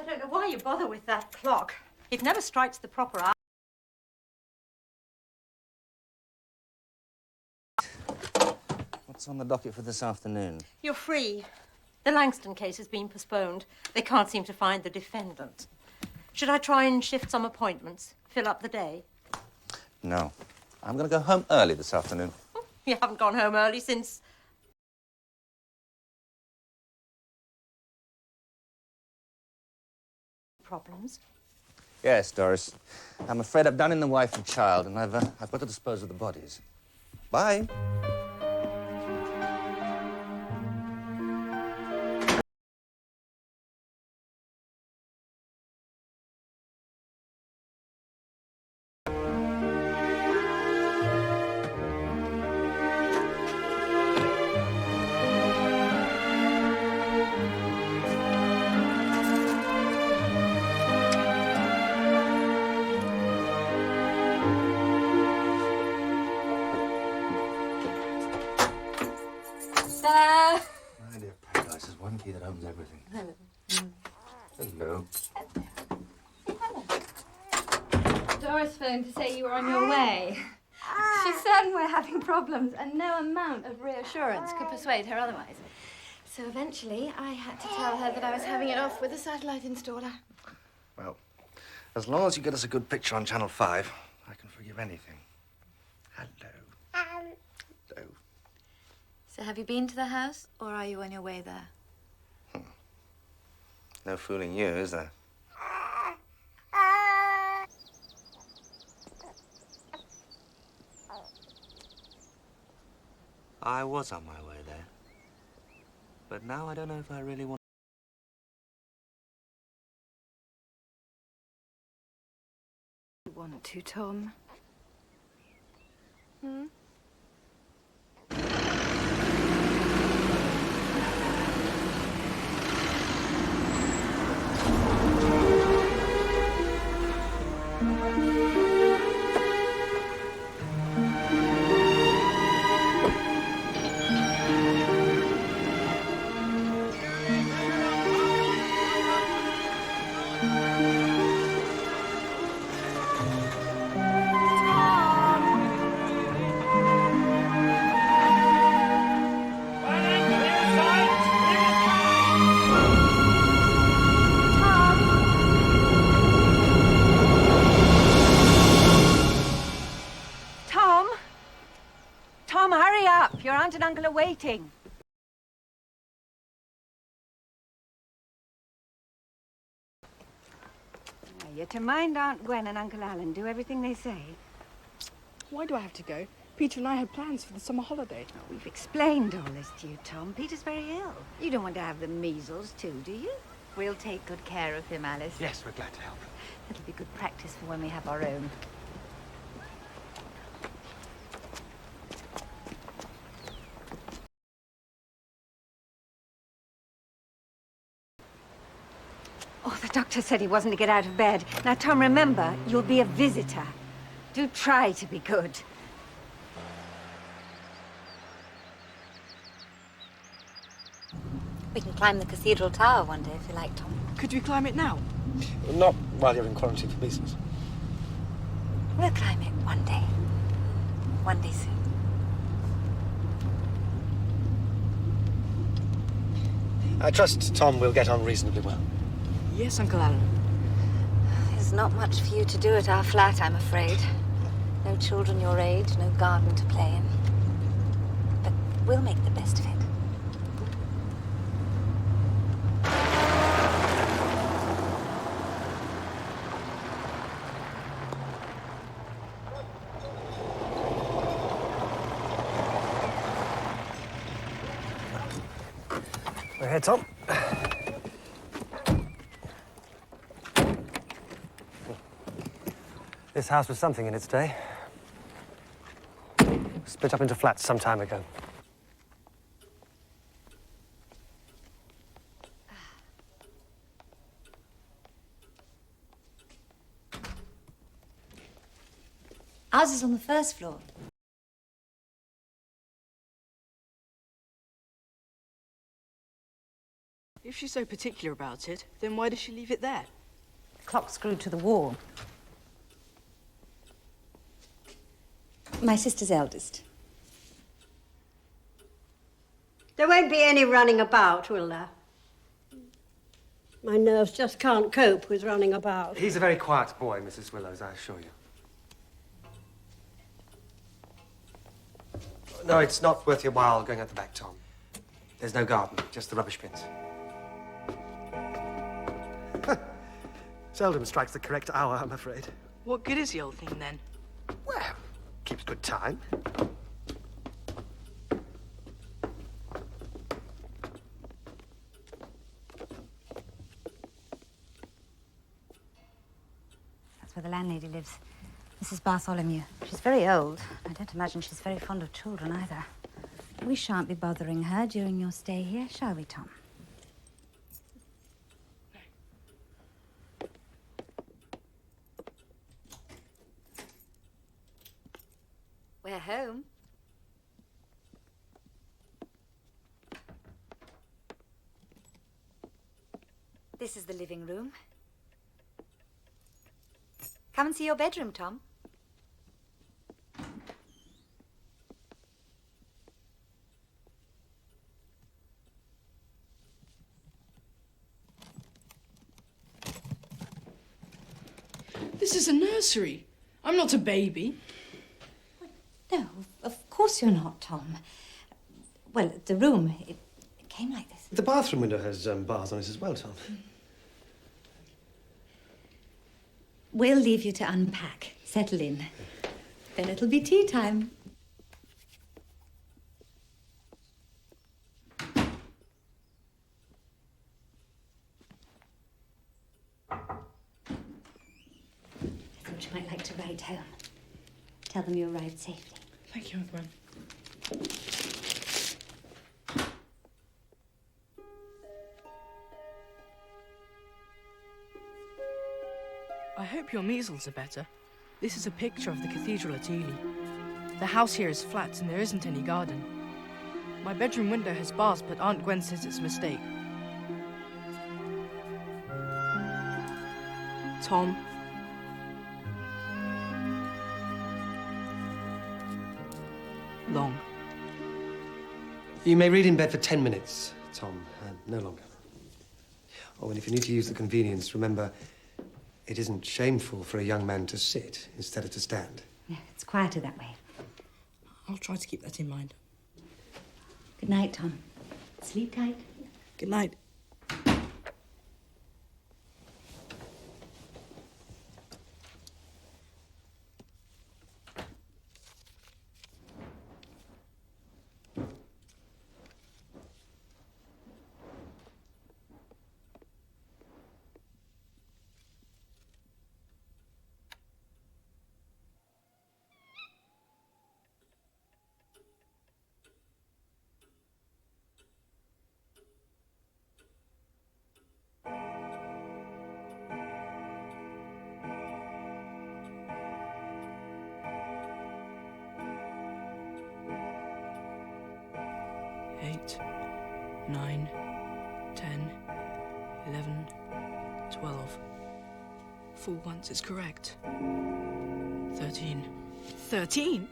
don't know why you bother with that clock. It never strikes the proper hour. What's on the docket for this afternoon? You're free. The Langston case has been postponed. They can't seem to find the defendant. Should I try and shift some appointments? Fill up the day? No. I'm going to go home early this afternoon. You haven't gone home early since... Problems? Yes, Doris. I'm afraid I've done in the wife and child, and I've got to dispose of the bodies. Bye. My dear paradise is one key that opens everything. Hello. Doris phoned to say you were on your way. She's certain we're having problems, and no amount of reassurance could persuade her otherwise. So eventually, I had to tell her that I was having it off with a satellite installer. Well, as long as you get us a good picture on Channel 5, I can forgive anything. Hello. Hello. So have you been to the house, or are you on your way there? No fooling you, is there? I was on my way there. But now I don't know if I really want... You want to, Tom? Hmm? Tom, hurry up. Your aunt and uncle are waiting. You're to mind Aunt Gwen and Uncle Alan. Do everything they say. Why do I have to go? Peter and I had plans for the summer holiday. Oh, we've explained all this to you, Tom. Peter's very ill. You don't want to have the measles, too, do you? We'll take good care of him, Alice. Yes, we're glad to help. It'll be good practice for when we have our own. Oh, the doctor said he wasn't to get out of bed. Now, Tom, remember, you'll be a visitor. Do try to be good. We can climb the cathedral tower one day if you like, Tom. Could we climb it now? Not while you're in quarantine for measles. We'll climb it one day. One day soon. I trust Tom will get on reasonably well. Yes, Uncle Alan. There's not much for you to do at our flat, I'm afraid. No children your age, no garden to play in. But we'll make the best of it. We're here, Tom. This house was something in its day. Split up into flats some time ago. Ours is on the first floor. If she's so particular about it, then why does she leave it there? The clock's screwed to the wall. My sister's eldest. There won't be any running about, will there? My nerves just can't cope with running about. He's a very quiet boy, Mrs. Willows, I assure you. No, it's not worth your while going at the back, Tom. There's no garden, just the rubbish bins. Seldom strikes the correct hour, I'm afraid. What good is the old thing, then? Well, keeps good time. That's where the landlady lives. Mrs. Bartholomew. She's very old. I don't imagine she's very fond of children either. We shan't be bothering her during your stay here, shall we, Tom? We're home. This is the living room. Come and see your bedroom, Tom. This is a nursery. I'm not a baby. No, of course you're not, Tom. Well, the room, it came like this. The bathroom window has bars on it as well, Tom. We'll leave you to unpack, settle in. Then it'll be tea time. I thought you might like to ride home. Tell them you arrived safely. Thank you, Gwen. I hope your measles are better. This is a picture of the cathedral at Ely. The house here is flat and there isn't any garden. My bedroom window has bars, but Aunt Gwen says it's a mistake. Tom. Long. You may read in bed for 10 minutes, Tom, no longer. Oh, and if you need to use the convenience, remember, it isn't shameful for a young man to sit instead of to stand. Yeah, it's quieter that way. I'll try to keep that in mind. Good night, Tom. Sleep tight. Good night. Eight, 9, 10, 11, 12. For once it's correct. 13. 13?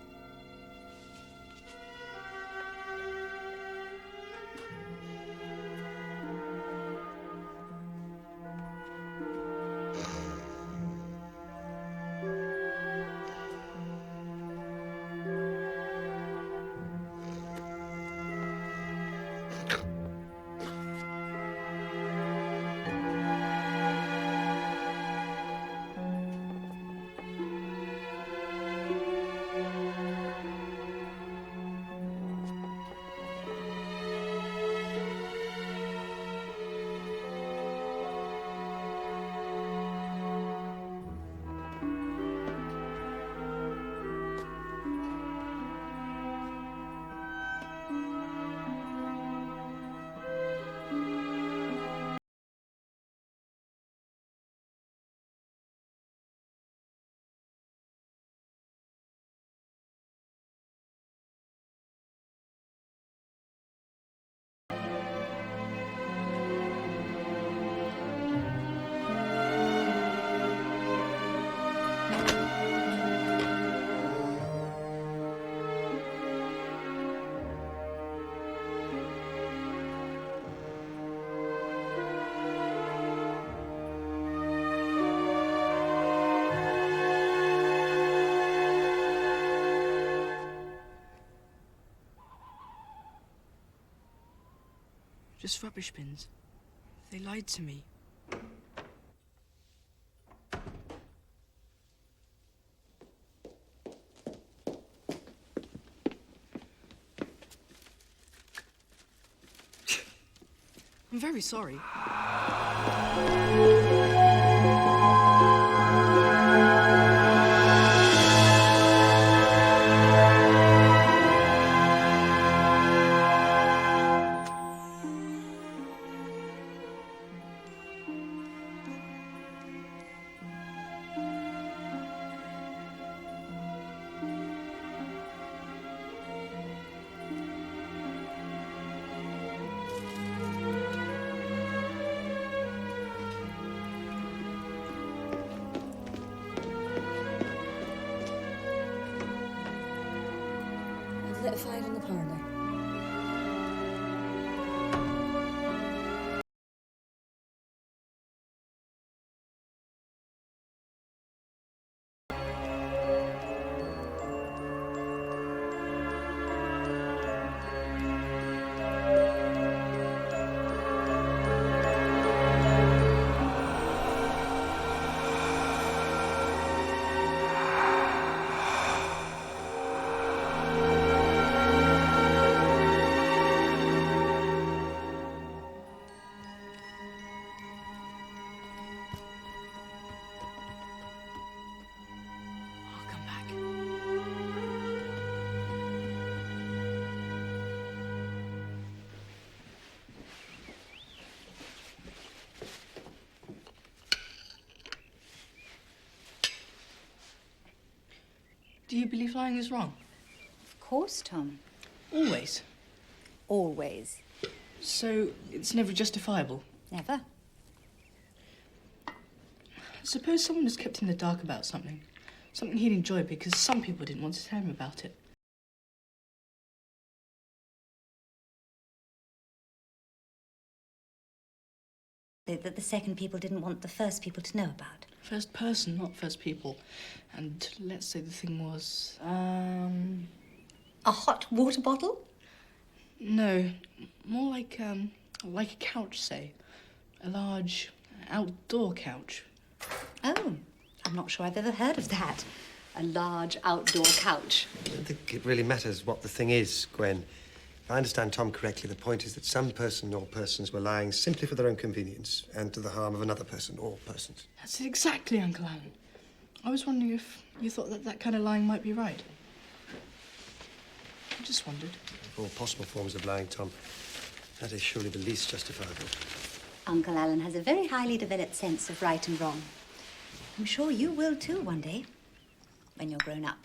Just rubbish bins. They lied to me. I'm very sorry. I've lit a fire in the parlour. I'll come back. Do you believe lying is wrong? Of course, Tom. Always. Always. So it's never justifiable. Never. Suppose someone was kept in the dark about something. Something he'd enjoy because some people didn't want to tell him about it. That the second people didn't want the first people to know about. First person, not first people. And let's say the thing was, A hot water bottle? no, more like a couch, say. A large outdoor couch. Oh, I'm not sure I've ever heard of that. A large outdoor couch. I don't think it really matters what the thing is, Gwen. If I understand Tom correctly, the point is that some person or persons were lying simply for their own convenience and to the harm of another person or persons. That's it exactly, Uncle Alan. I was wondering if you thought that that kind of lying might be right. I just wondered. Of all possible forms of lying, Tom, that is surely the least justifiable. Uncle Alan has a very highly developed sense of right and wrong. I'm sure you will too one day, when you're grown up.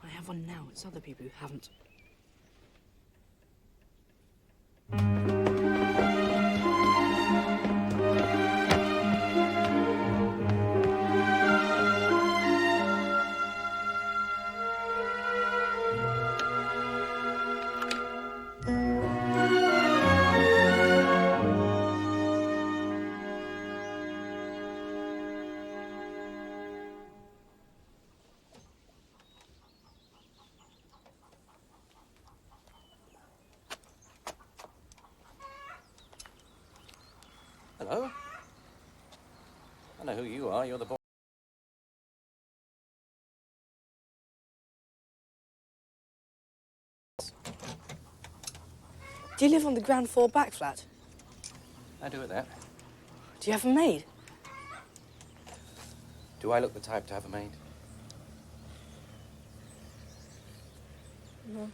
I have one now. It's other people who haven't. Hello? I know who you are. You're the boy. Do you live on the ground floor back flat? I do at that. Do you have a maid? Do I look the type to have a maid? No.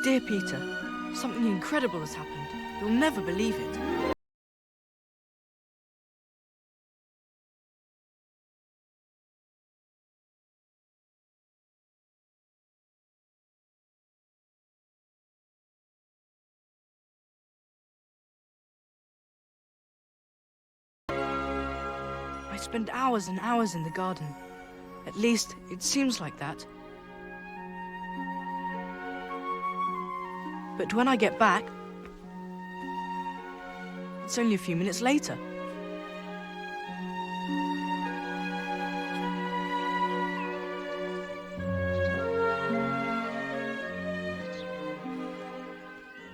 Dear Peter, something incredible has happened. You'll never believe it. I spend hours and hours in the garden. At least, it seems like that. But when I get back, it's only a few minutes later.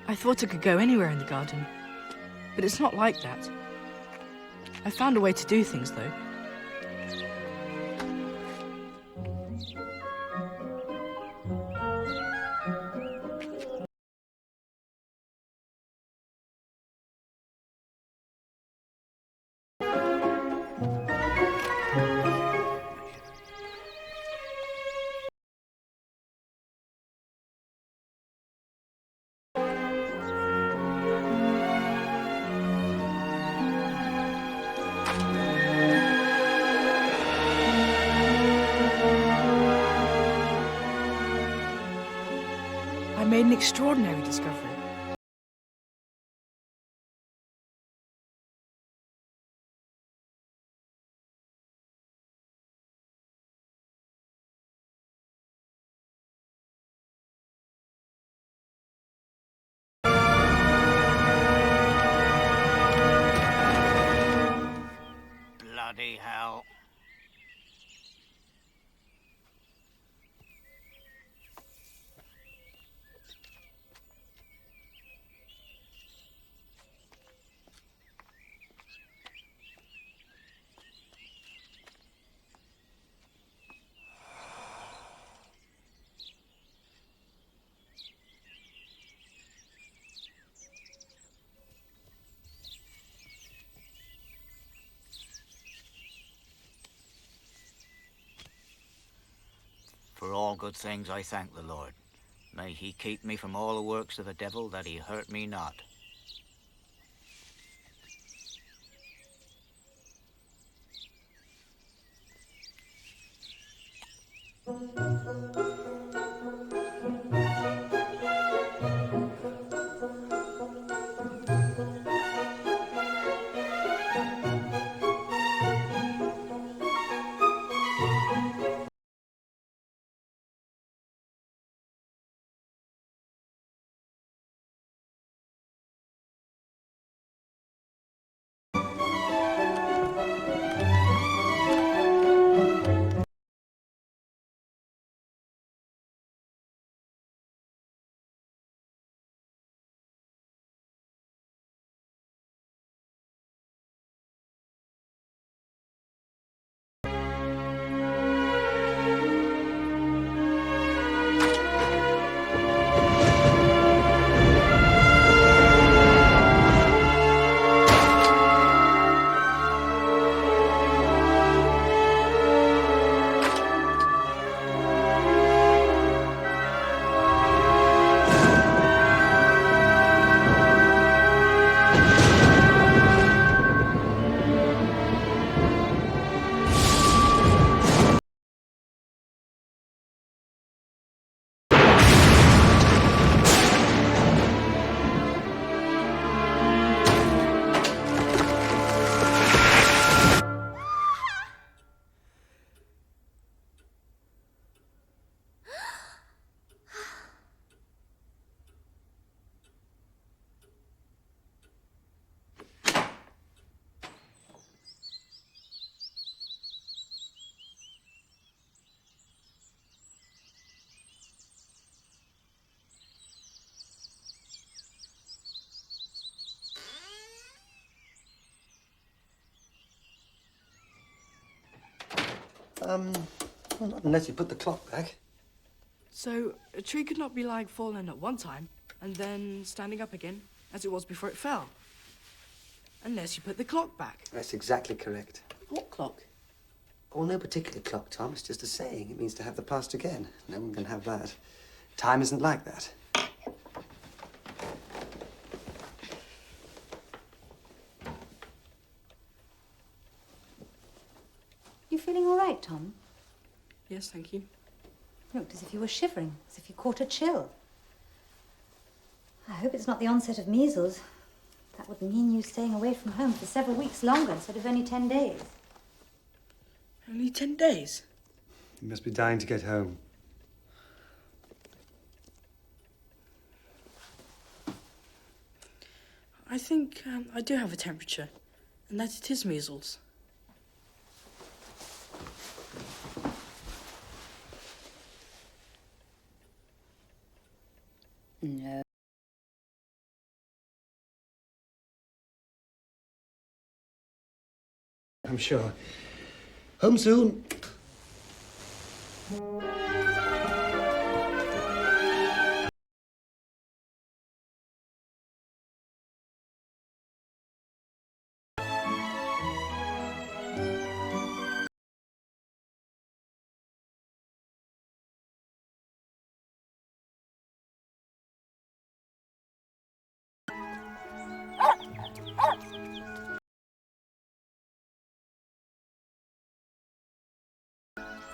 I thought I could go anywhere in the garden, but it's not like that. I found a way to do things, though. I made an extraordinary discovery. Bloody hell. For all good things I thank the Lord. May he keep me from all the works of the devil, that he hurt me not. Well, not unless you put the clock back. So, a tree could not be lying fallen at one time, and then standing up again, as it was before it fell. Unless you put the clock back. That's exactly correct. What clock? Oh, no particular clock, Tom. It's just a saying. It means to have the past again. No one can have that. Time isn't like that. right, Tom? Yes, thank you. You looked as if you were shivering, as if you caught a chill. I hope it's not the onset of measles. That would mean you staying away from home for several weeks longer instead of only 10 days. Only 10 days? You must be dying to get home. I think I do have a temperature, and that it is measles. No. I'm sure. Home soon.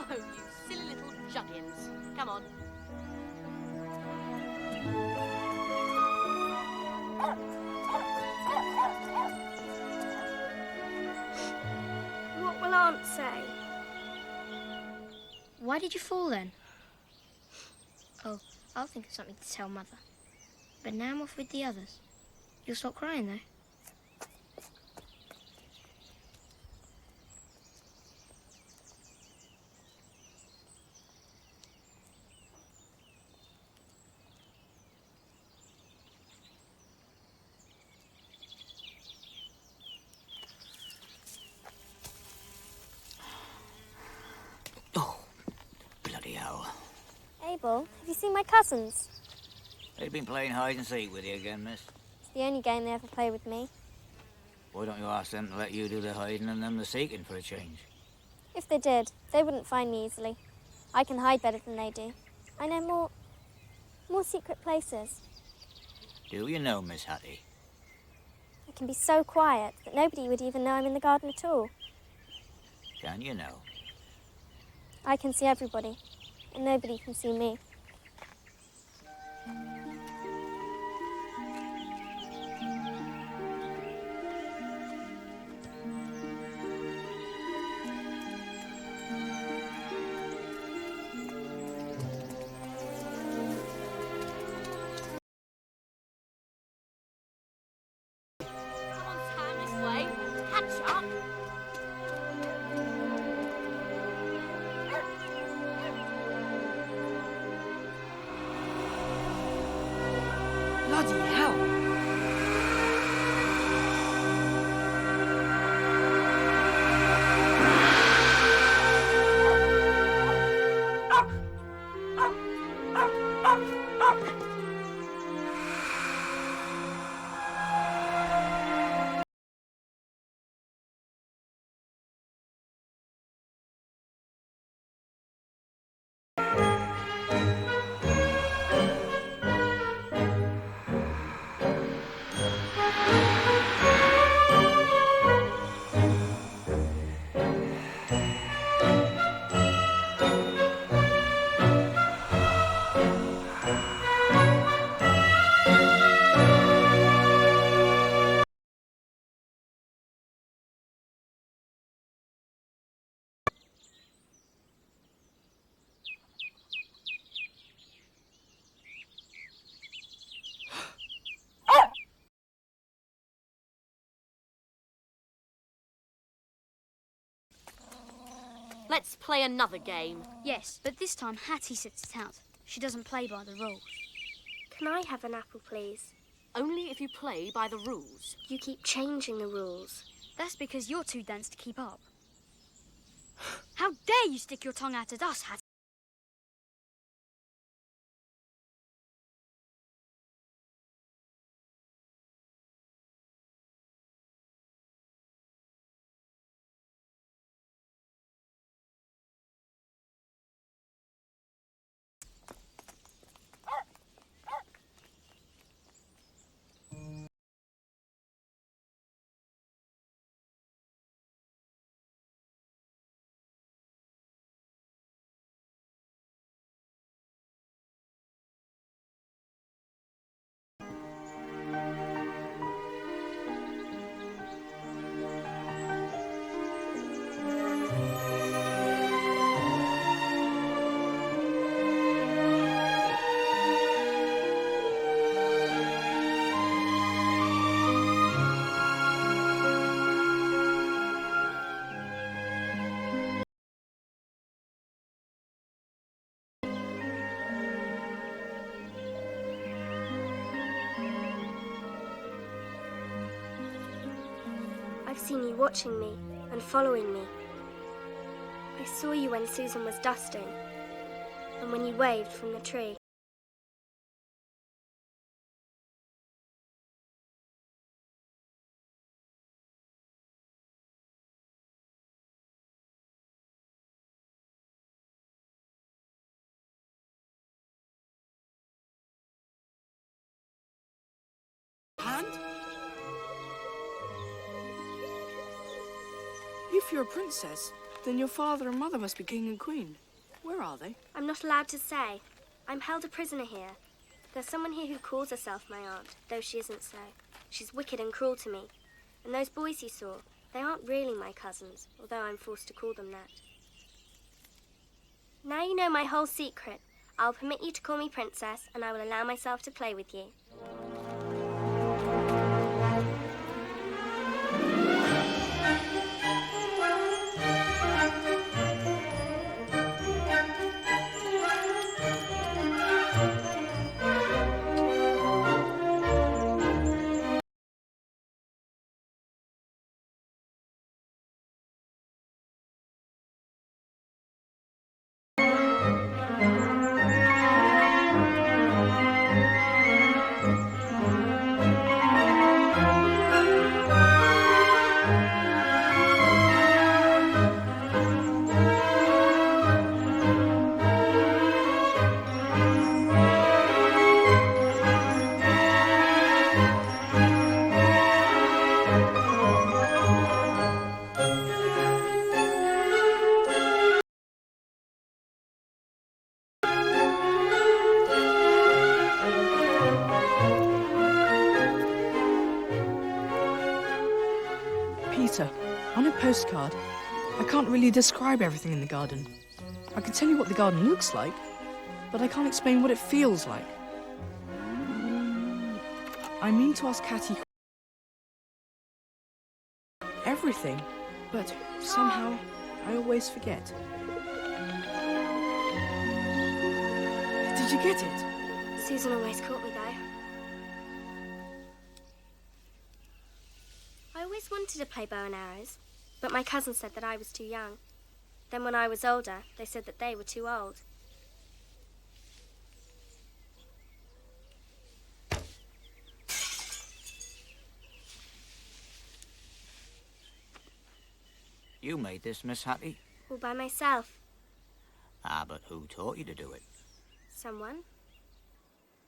Oh, you silly little juggins. Come on. What will Aunt say? Why did you fall then? Oh, I'll think of something to tell Mother. But now I'm off with the others. You'll stop crying though. Oh, bloody hell. Abel, have you seen my cousins? They've been playing hide and seek with you again, miss. It's the only game they ever play with me. Why don't you ask them to let you do the hiding and them the seeking for a change? If they did, they wouldn't find me easily. I can hide better than they do. I know more secret places. Do you know, Miss Hattie? I can be so quiet that nobody would even know I'm in the garden at all. Can you know? I can see everybody, and nobody can see me. Come on, Sam, this way. Catch up. Bloody hell! Let's play another game. Yes, but this time Hattie sits it out. She doesn't play by the rules. Can I have an apple, please? Only if you play by the rules. You keep changing the rules. That's because you're too dense to keep up. How dare you stick your tongue out at us, Hattie? I've seen you watching me and following me. I saw you when Susan was dusting, and when you waved from the tree. And? If you're a princess, then your father and mother must be king and queen. Where are they? I'm not allowed to say. I'm held a prisoner here. There's someone here who calls herself my aunt, though she isn't so. She's wicked and cruel to me. And those boys you saw, they aren't really my cousins, although I'm forced to call them that. Now you know my whole secret. I'll permit you to call me princess, and I will allow myself to play with you. Peter, on a postcard, I can't really describe everything in the garden. I can tell you what the garden looks like, but I can't explain what it feels like. I mean to ask Catty everything, but somehow I always forget. Did you get it? Susan always caught me, though. I always wanted to play bow and arrows, but my cousin said that I was too young. Then when I was older, they said that they were too old. You made this, Miss Hattie? All by myself. Ah, but who taught you to do it? Someone.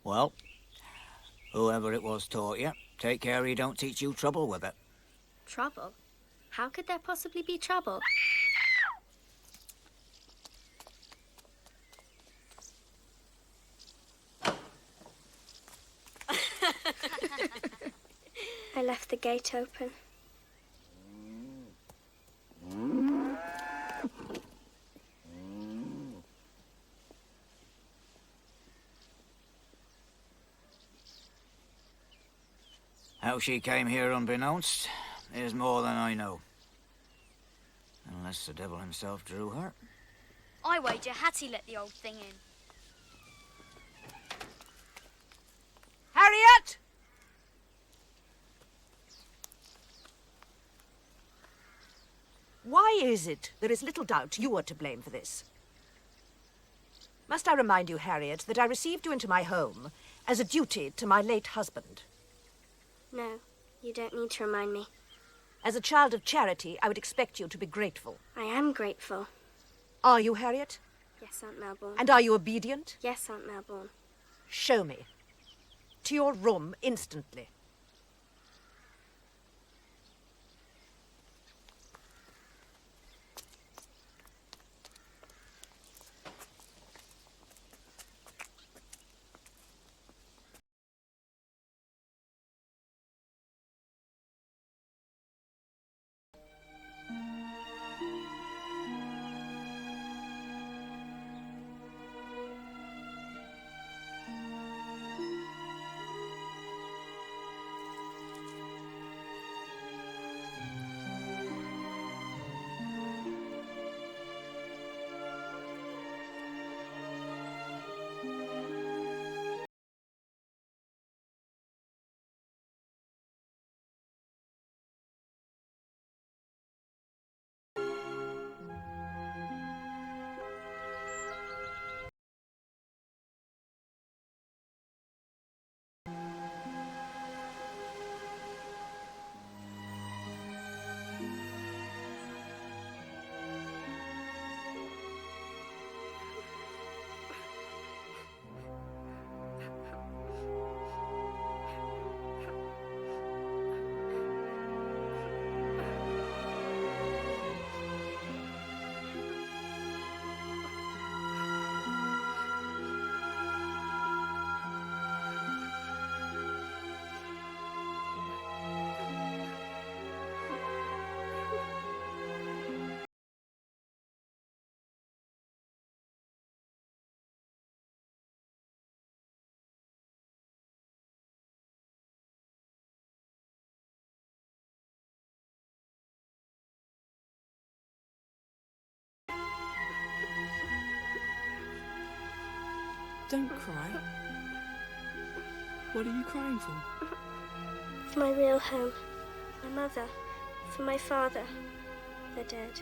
Well, whoever it was taught you, take care he don't teach you trouble with it. Trouble? How could there possibly be trouble? I left the gate open. How she came here unbeknownst is more than I know. Unless the devil himself drew her. I wager Hattie let the old thing in. Harriet! Why is it there is little doubt you are to blame for this? Must I remind you, Harriet, that I received you into my home as a duty to my late husband? No, you don't need to remind me. As a child of charity, I would expect you to be grateful. I am grateful. Are you, Harriet? Yes, Aunt Melbourne. And are you obedient? Yes, Aunt Melbourne. Show me. To your room instantly. Don't cry. What are you crying for? For my real home. My mother. For my father. They're dead.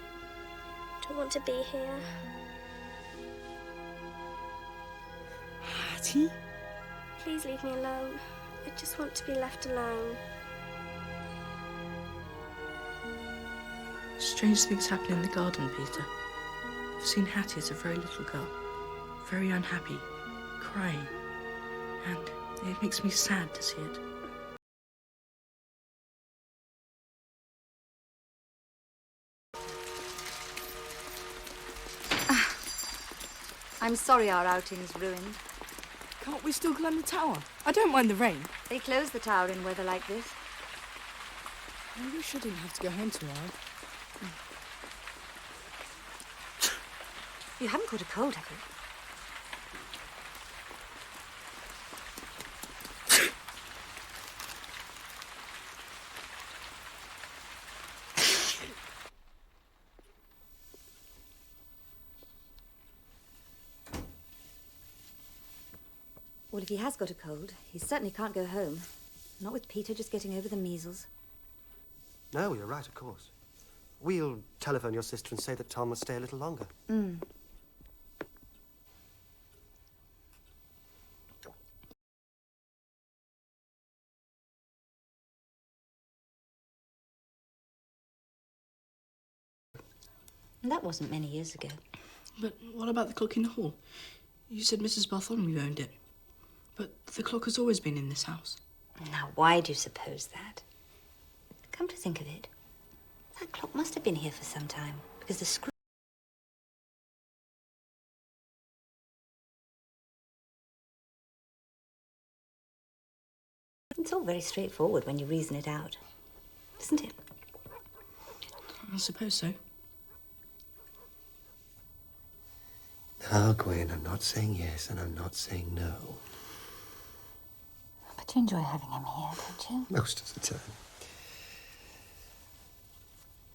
Don't want to be here. Hattie? Please leave me alone. I just want to be left alone. Strange things happen in the garden, Peter. I've seen Hattie as a very little girl, very unhappy, crying, and it makes me sad to see it. I'm sorry our outing's ruined. Can't we still climb the tower? I don't mind the rain. They close the tower in weather like this. Maybe we shouldn't have to go home tomorrow. You haven't caught a cold, have you? Well, if he has got a cold, he certainly can't go home. Not with Peter just getting over the measles. No, you're right, of course. We'll telephone your sister and say that Tom must stay a little longer. Mm. That wasn't many years ago. But what about the clock in the hall? You said Mrs. Bartholomew owned it. But the clock has always been in this house. Now, why do you suppose that? Come to think of it, that clock must have been here for some time, because the screw... It's all very straightforward when you reason it out, isn't it? I suppose so. Now, Gwen, I'm not saying yes and I'm not saying no. But you enjoy having him here, don't you? Most of the time.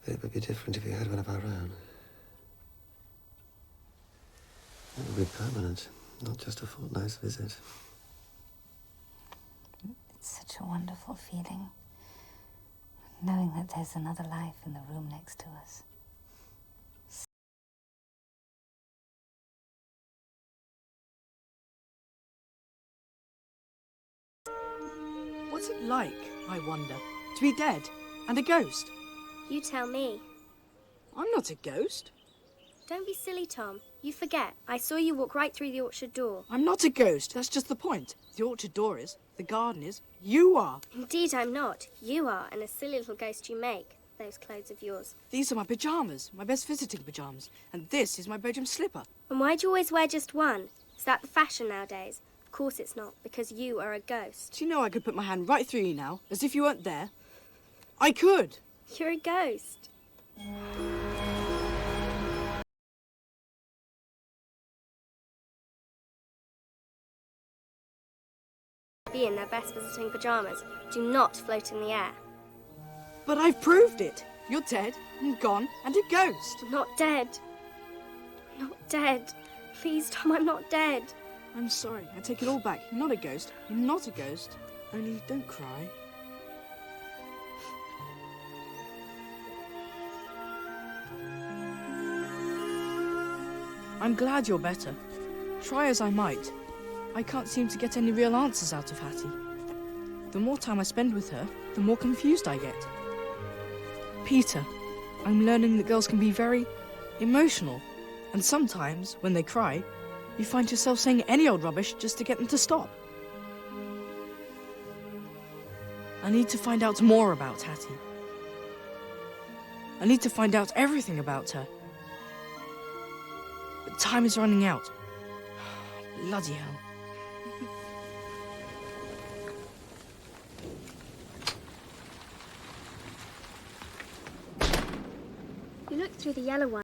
It would be different if we had one of our own. It would be permanent, not just a fortnight's visit. It's such a wonderful feeling, knowing that there's another life in the room next to us. What's it like, I wonder, to be dead and a ghost? You tell me. I'm not a ghost. Don't be silly, Tom. You forget. I saw you walk right through the orchard door. I'm not a ghost. That's just the point. The orchard door is, the garden is, you are. Indeed, I'm not. You are, and a silly little ghost you make. Those clothes of yours. These are my pyjamas, my best visiting pyjamas. And this is my bedroom slipper. And why do you always wear just one? Is that the fashion nowadays? Of course it's not, because you are a ghost. Do you know I could put my hand right through you now, as if you weren't there? I could. You're a ghost. Be in their best visiting pyjamas. Do not float in the air. But I've proved it. You're dead and gone and a ghost. I'm not dead. I'm not dead. Please, Tom, I'm not dead. I'm sorry. I take it all back. You're not a ghost. You're not a ghost. Only don't cry. I'm glad you're better. Try as I might, I can't seem to get any real answers out of Hattie. The more time I spend with her, the more confused I get. Peter, I'm learning that girls can be very emotional, and sometimes, when they cry, you find yourself saying any old rubbish just to get them to stop. I need to find out more about Hattie. I need to find out everything about her. But time is running out. Bloody hell. You look through the yellow one.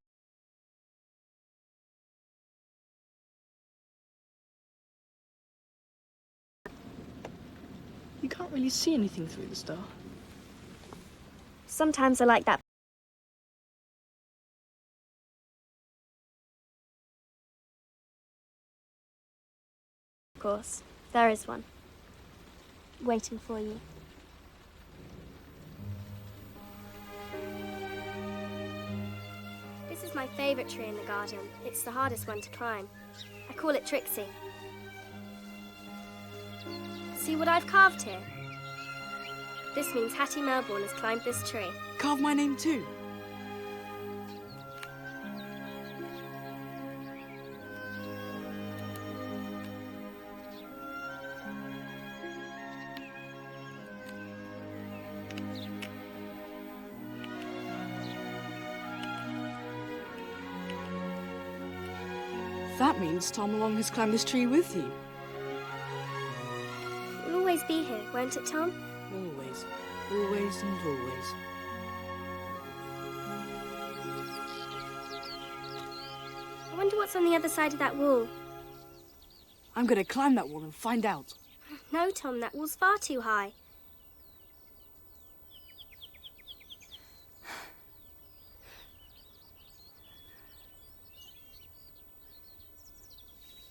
You can't really see anything through the star. Sometimes I like that course. There is one. Waiting for you. This is my favourite tree in the garden. It's the hardest one to climb. I call it Trixie. See what I've carved here? This means Hattie Melbourne has climbed this tree. Carve my name too. That means Tom Long has climbed this tree with you. You'll always be here, won't it, Tom? Always. Always and always. I wonder what's on the other side of that wall. I'm going to climb that wall and find out. No, Tom, that wall's far too high.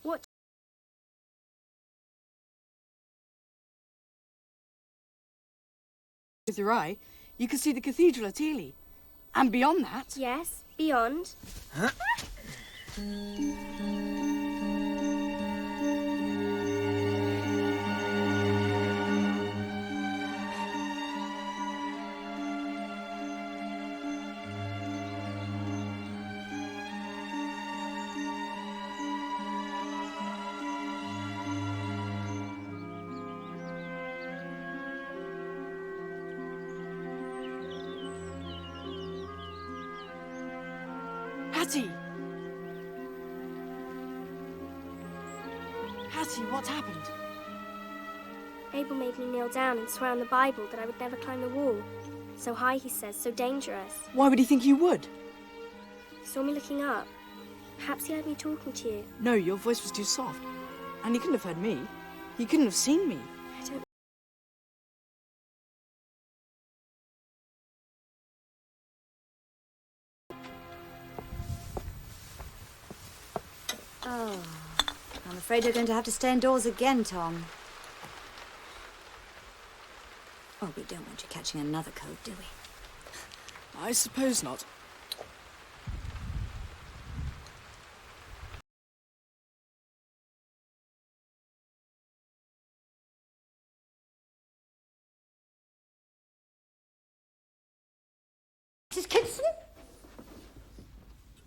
What? With your eye, you can see the cathedral at Ely. And beyond that... Yes, beyond. Huh? Hattie! Hattie, what's happened? Abel made me kneel down and swear on the Bible that I would never climb the wall. So high, he says, so dangerous. Why would he think you would? He saw me looking up. Perhaps he heard me talking to you. No, your voice was too soft. And he couldn't have heard me. He couldn't have seen me. I don't... Oh, I'm afraid you're going to have to stay indoors again, Tom. Oh, we don't want you catching another cold, do we? I suppose not. Mrs. Kitson?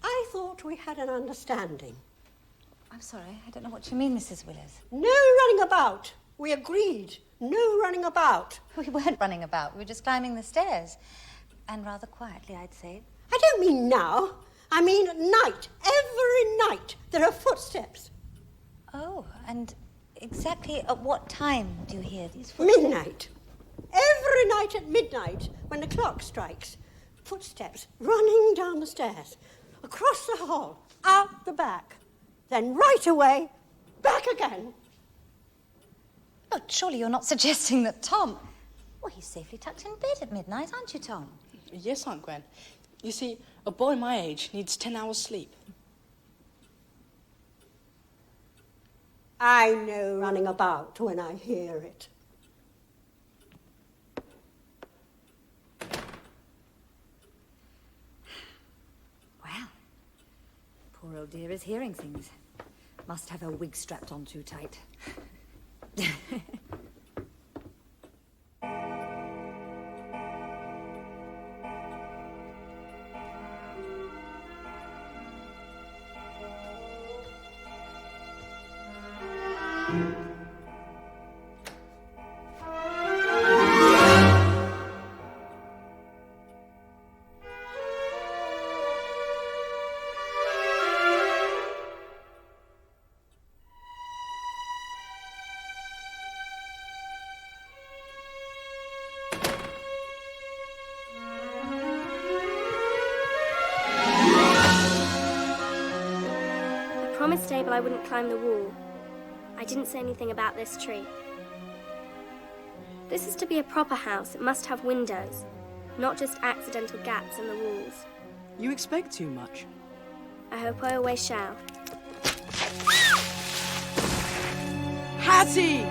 I thought we had an understanding. I'm sorry, I don't know what you mean, Mrs. Willers. No running about. We agreed. No running about. We weren't running about. We were just climbing the stairs. And rather quietly, I'd say. I don't mean now. I mean at night. Every night there are footsteps. Oh, and exactly at what time do you hear these footsteps? Midnight. Every night at midnight, when the clock strikes, footsteps running down the stairs, across the hall, out the back, then right away, back again. But surely you're not suggesting that Tom... Well, he's safely tucked in bed at midnight, aren't you, Tom? Yes, Aunt Gwen. You see, a boy my age needs 10 hours sleep. I know running about when I hear it. Well, poor old dear is hearing things. Must have her wig strapped on too tight. I promised Abel I wouldn't climb the wall. I didn't say anything about this tree. This is to be a proper house. It must have windows, not just accidental gaps in the walls. You expect too much. I hope I always shall. Hattie!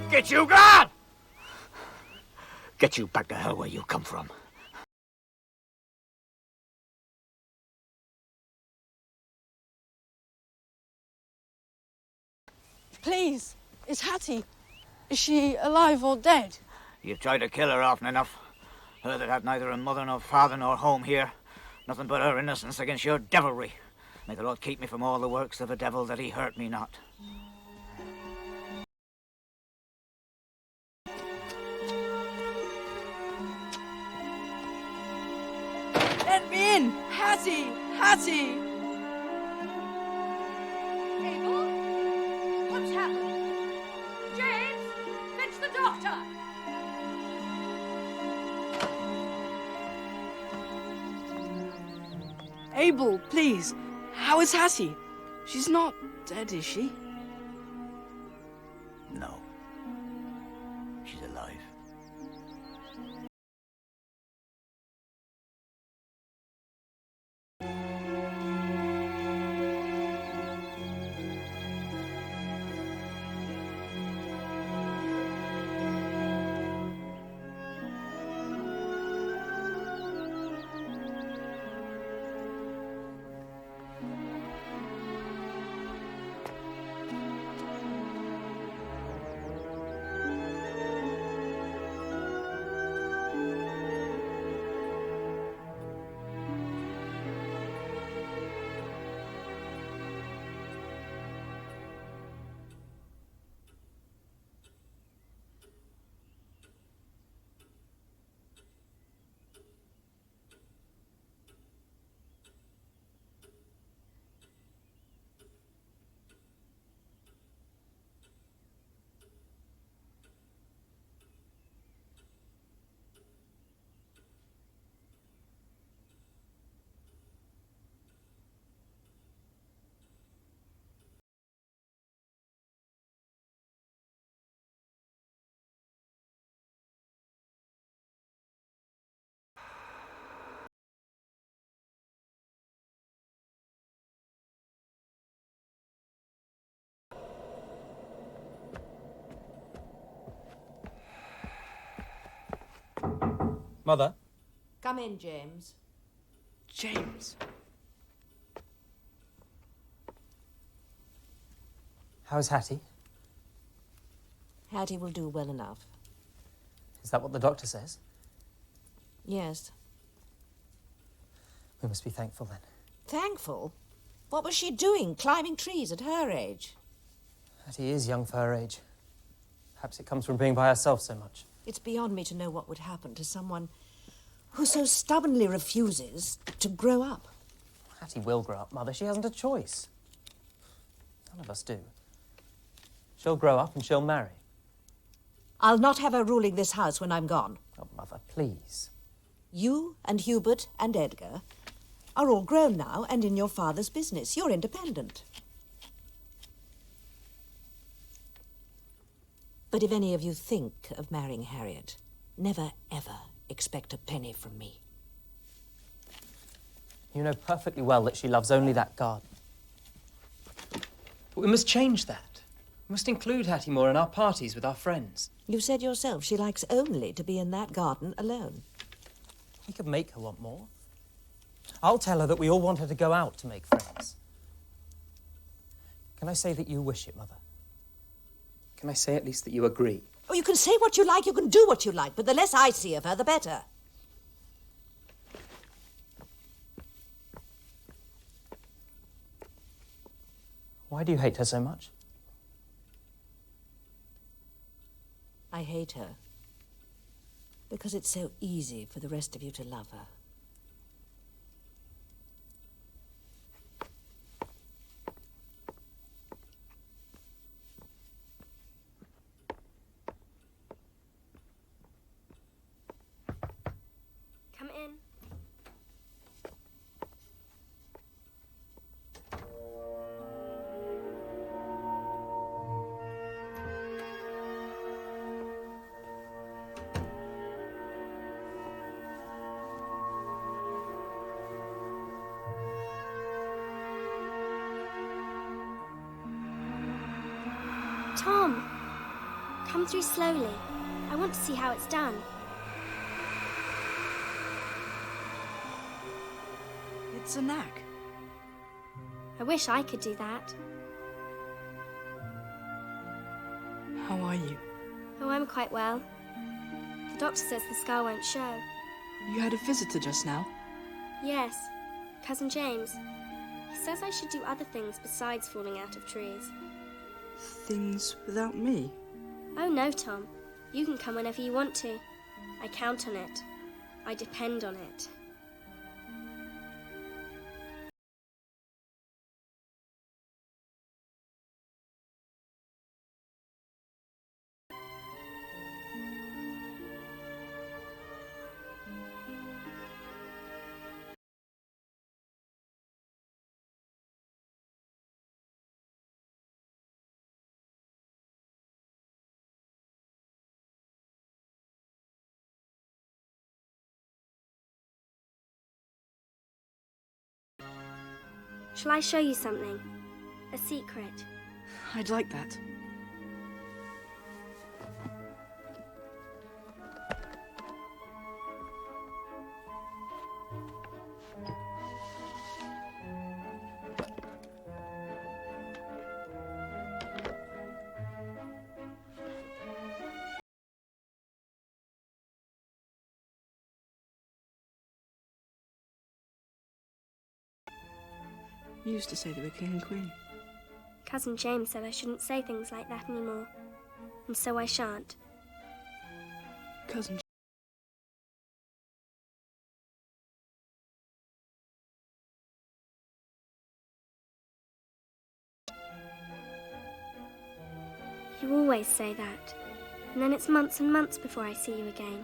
Get you gone! Get you back to hell where you come from. Please, it's Hattie. Is she alive or dead? You've tried to kill her often enough. Her that had neither a mother nor father nor home here. Nothing but her innocence against your devilry. May the Lord keep me from all the works of the devil, that he hurt me not. Let me in! Hattie! Hattie! Abel? What's happened? James, fetch the doctor! Abel, please. How is Hattie? She's not dead, is she? No. She's alive. Mother? Come in, James. James. How's Hattie? Hattie will do well enough. Is that what the doctor says? Yes. We must be thankful then. Thankful? What was she doing, climbing trees at her age? Hattie is young for her age. Perhaps it comes from being by herself so much. It's beyond me to know what would happen to someone who so stubbornly refuses to grow up. Hattie will grow up, Mother. She hasn't a choice. None of us do. She'll grow up and she'll marry. I'll not have her ruling this house when I'm gone. Oh, Mother, please. You and Hubert and Edgar are all grown now and in your father's business. You're independent. But if any of you think of marrying Harriet, never, ever expect a penny from me. You know perfectly well that she loves only that garden. But we must change that. We must include Hattie more in our parties with our friends. You said yourself she likes only to be in that garden alone. We could make her want more. I'll tell her that we all want her to go out to make friends. Can I say that you wish it, Mother? Can I say at least that you agree? Oh, you can say what you like, you can do what you like, but the less I see of her, the better. Why do you hate her so much? I hate her because it's so easy for the rest of you to love her. Tom, come through slowly. I want to see how it's done. It's a knack. I wish I could do that. How are you? Oh, I'm quite well. The doctor says the scar won't show. You had a visitor just now? Yes, Cousin James. He says I should do other things besides falling out of trees. Things without me? Oh no, Tom. You can come whenever you want to. I count on it. I depend on it. Shall I show you something? A secret. I'd like that. You used to say they were king and queen. Cousin James said I shouldn't say things like that anymore. And so I shan't. Cousin You always say that. And then it's months and months before I see you again.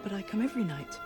But I come every night.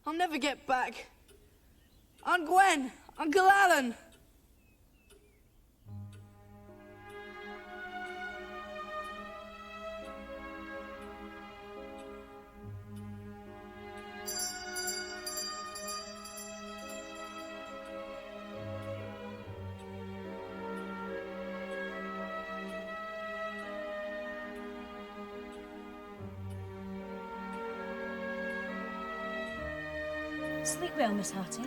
I'll never get back. Aunt Gwen! Uncle Alan! Sleep well, Miss Harty.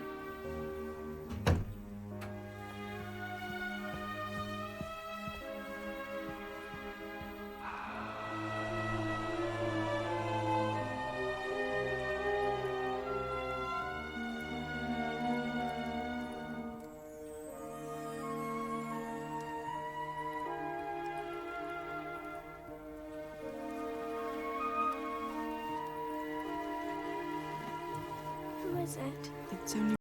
Who is it? It's only...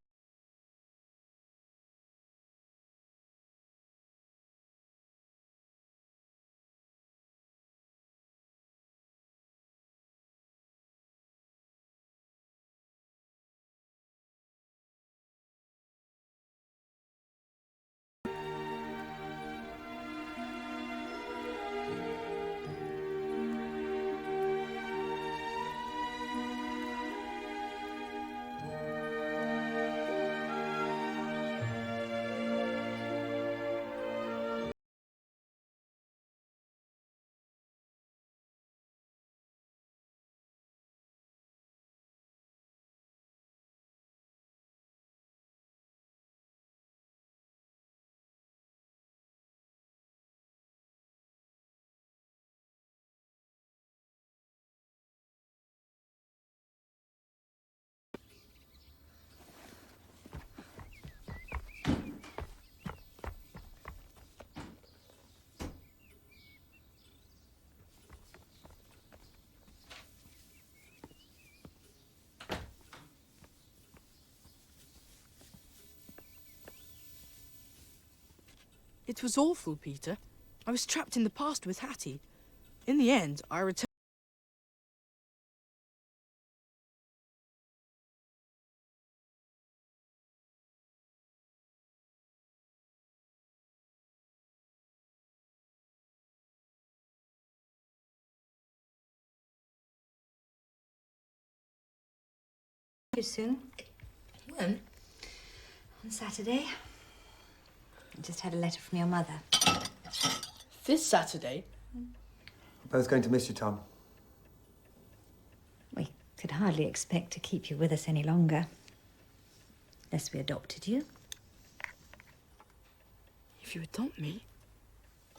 It was awful, Peter. I was trapped in the past with Hattie. In the end, I returned. You soon? When? On Saturday. I just had a letter from your mother. This Saturday? We're both going to miss you, Tom. We could hardly expect to keep you with us any longer. Unless we adopted you. If you adopt me?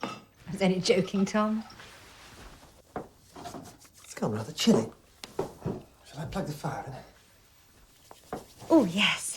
I was only joking, Tom. It's gone rather chilly. Shall I plug the fire in? Oh, yes.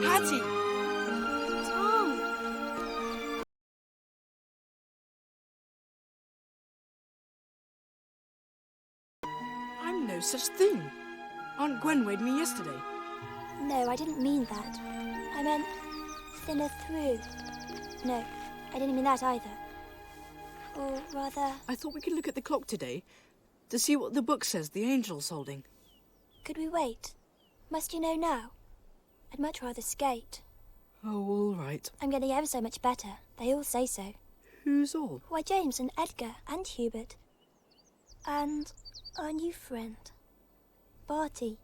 Hattie! Tom! I'm no such thing. Aunt Gwen weighed me yesterday. No, I didn't mean that. I meant thinner through. No, I didn't mean that either. Or rather... I thought we could look at the clock today to see what the book says the angel's holding. Could we wait? Must you know now? I'd much rather skate. Oh, all right. I'm getting ever so much better. They all say so. Who's all? Why, James and Edgar and Hubert. And our new friend, Barty.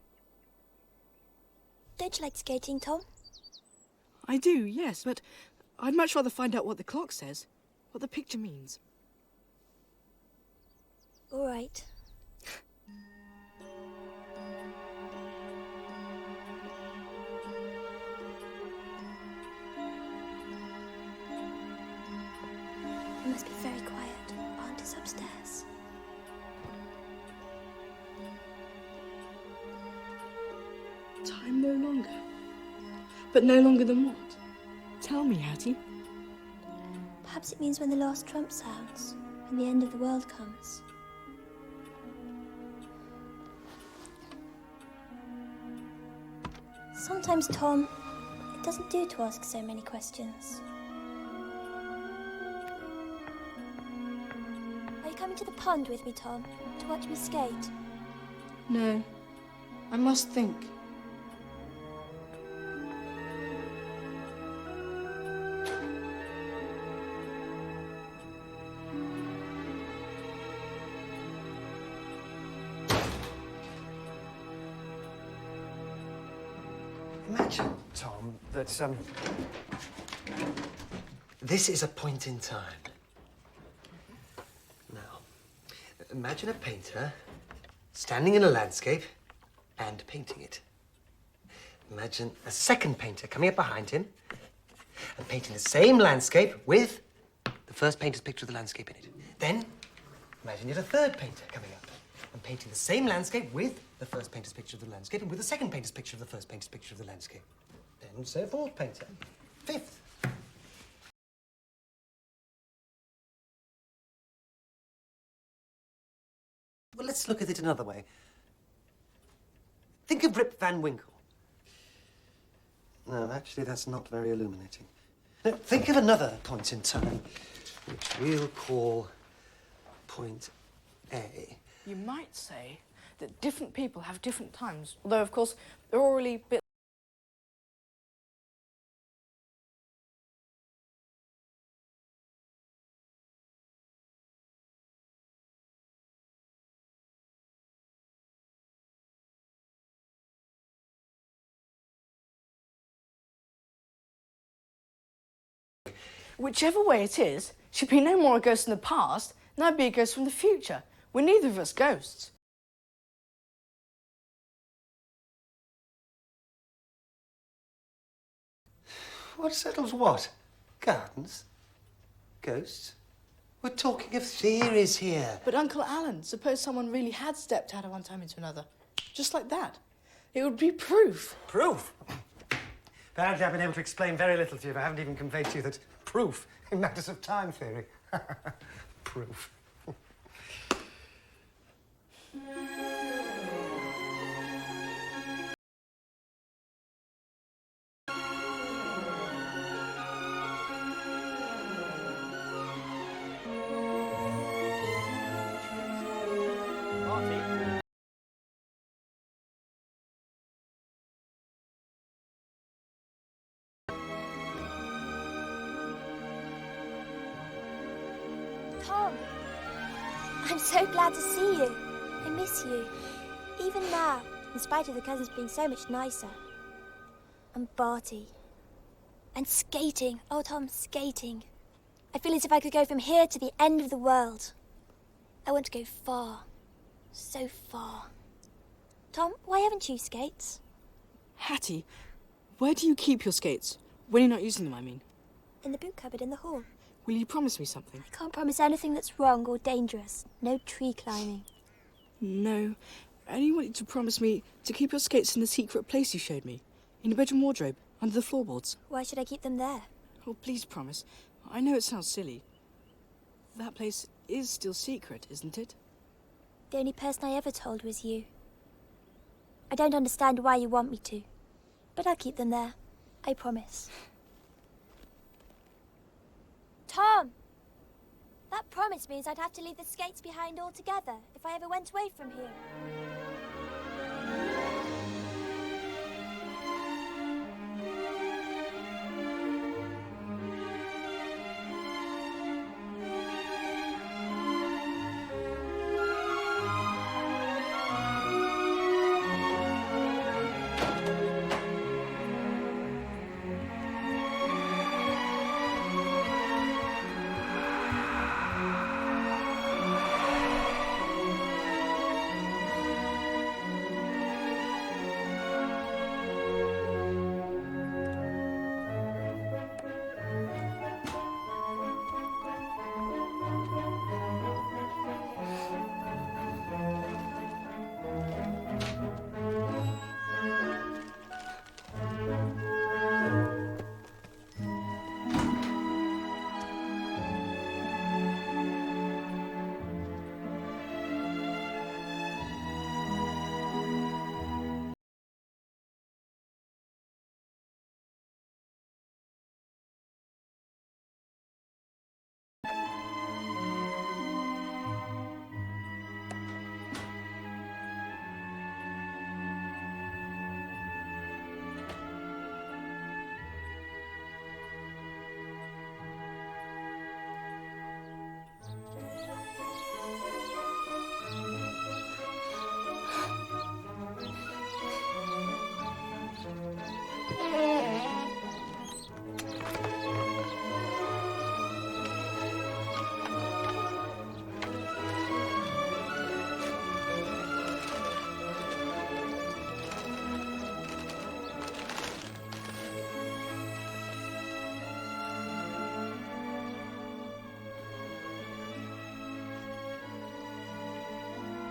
Don't you like skating, Tom? I do, yes, but I'd much rather find out what the clock says, what the picture means. All right. You must be very quiet. Aunt is upstairs. Time no longer. But no longer than what? Tell me, Hattie. Perhaps it means when the last trump sounds, when the end of the world comes. Sometimes, Tom, it doesn't do to ask so many questions. Are you coming to the pond with me, Tom, to watch me skate? No. I must think. Imagine, Tom, that, this is a point in time. Now, imagine a painter standing in a landscape and painting it. Imagine a second painter coming up behind him and painting the same landscape with the first painter's picture of the landscape in it. Then, imagine yet a third painter coming up and painting the same landscape with the first painter's picture of the landscape and with the second painter's picture of the first painter's picture of the landscape. Then, say, a fourth painter. Fifth. Well, let's look at it another way. Think of Rip Van Winkle. No, actually, that's not very illuminating. No, think of another point in time, which we'll call point A. You might say that different people have different times, although, of course, they're all really bit Whichever way it is, she'd be no more a ghost in the past than I'd be a ghost from the future. We're neither of us ghosts. What settles what? Gardens? Ghosts? We're talking of theories here. But Uncle Alan, suppose someone really had stepped out of one time into another. Just like that. It would be proof. Proof? Apparently I've been able to explain very little to you if I haven't even conveyed to you that proof in matters of time theory. Proof. Tom, I'm so glad to see you. I miss you. Even now, in spite of the cousins being so much nicer. And Barty. And skating. Oh, Tom, skating. I feel as if I could go from here to the end of the world. I want to go far. So far. Tom, why haven't you skates? Hattie, where do you keep your skates? When you're not using them, I mean. In the boot cupboard in the hall. Will you promise me something? I can't promise anything that's wrong or dangerous. No tree climbing. No. I only want you to promise me to keep your skates in the secret place you showed me. In your bedroom wardrobe, under the floorboards. Why should I keep them there? Oh, please promise. I know it sounds silly. That place is still secret, isn't it? The only person I ever told was you. I don't understand why you want me to. But I'll keep them there. I promise. Tom! That promise means I'd have to leave the skates behind altogether if I ever went away from here.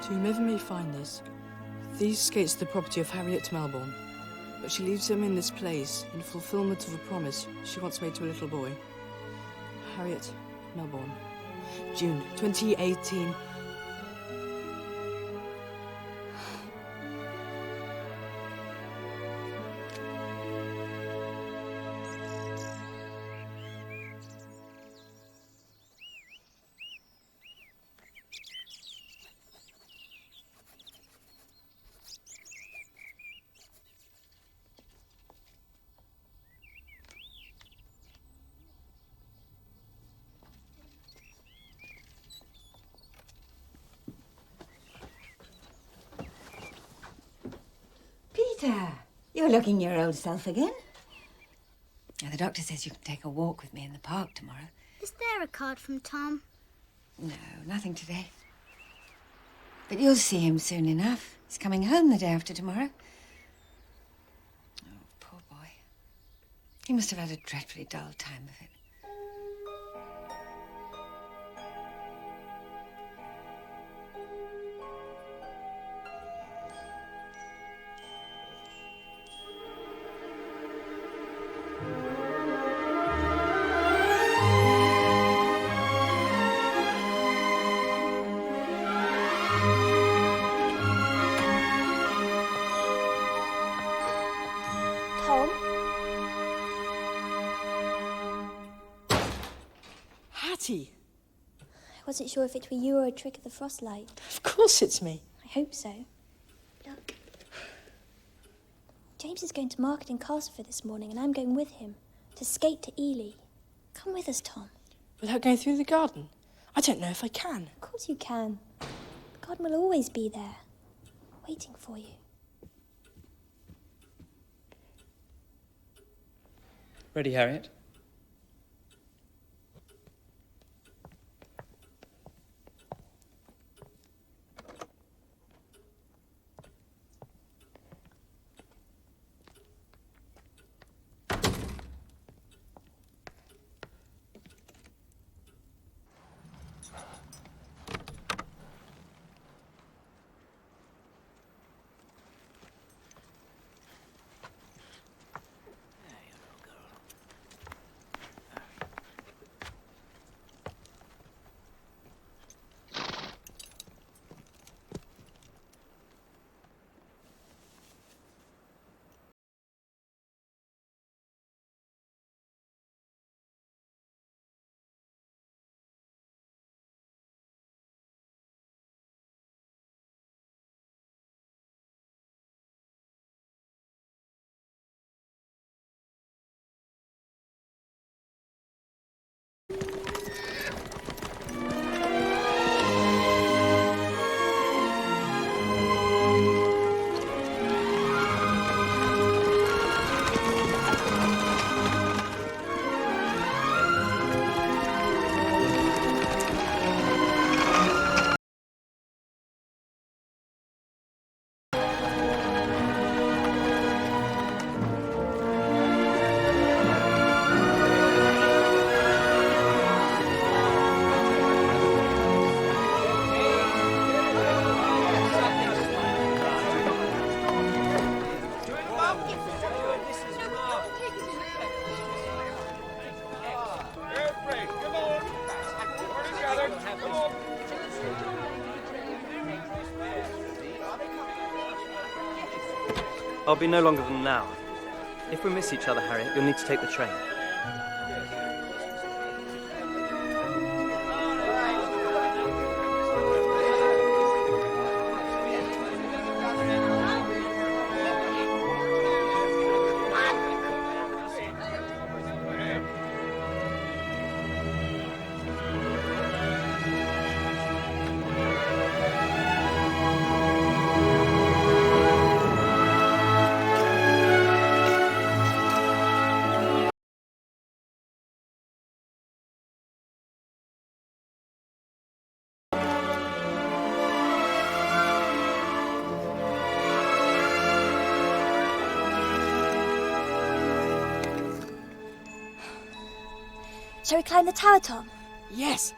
To whomever may find this, these skates are the property of Harriet Melbourne, but she leaves them in this place in fulfillment of a promise she once made to a little boy. Harriet Melbourne, June 2018. Peter, you're looking your old self again. the doctor says you can take a walk with me in the park tomorrow. Is there a card from Tom? No, nothing today. But you'll see him soon enough. He's coming home the day after tomorrow. Oh, poor boy. He must have had a dreadfully dull time of it. Tom? Hattie! I wasn't sure if it were you or a trick of the frostlight. Of course it's me. I hope so. Look. James is going to market in Castleford this morning, and I'm going with him to skate to Ely. Come with us, Tom. Without going through the garden? I don't know if I can. Of course you can. The garden will always be there, waiting for you. Ready, Harriet? I'll be no longer than an hour. If we miss each other, Harriet, you'll need to take the train. Shall we climb the tower, Tom? Yes.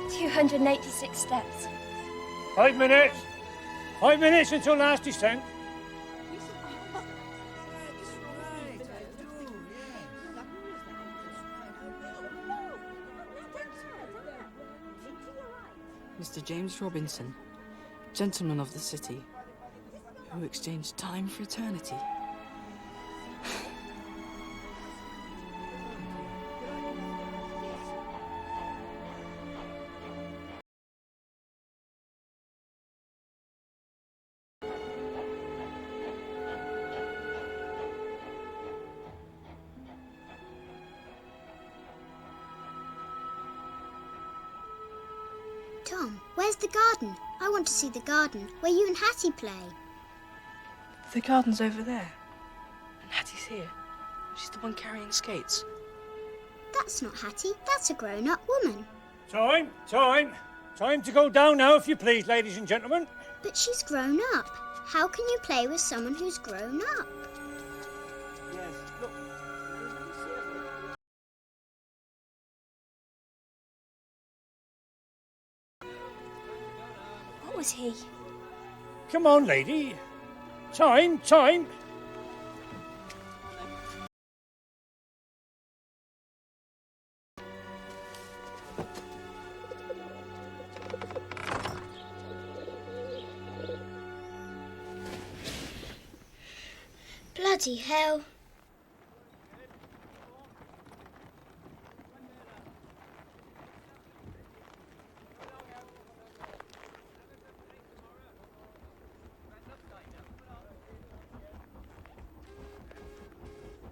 $286 steps. 5 minutes. 5 minutes until last descent. Mr. James Robinson, gentleman of the city, who exchanged time for eternity. Tom, where's the garden? I want to see the garden where you and Hattie play. The garden's over there. And Hattie's here. She's the one carrying skates. That's not Hattie, that's a grown-up woman. Time. Time to go down now, if you please, ladies and gentlemen. But she's grown up. How can you play with someone who's grown up? Yes, look. What was he? Come on, lady. Time. Bloody hell.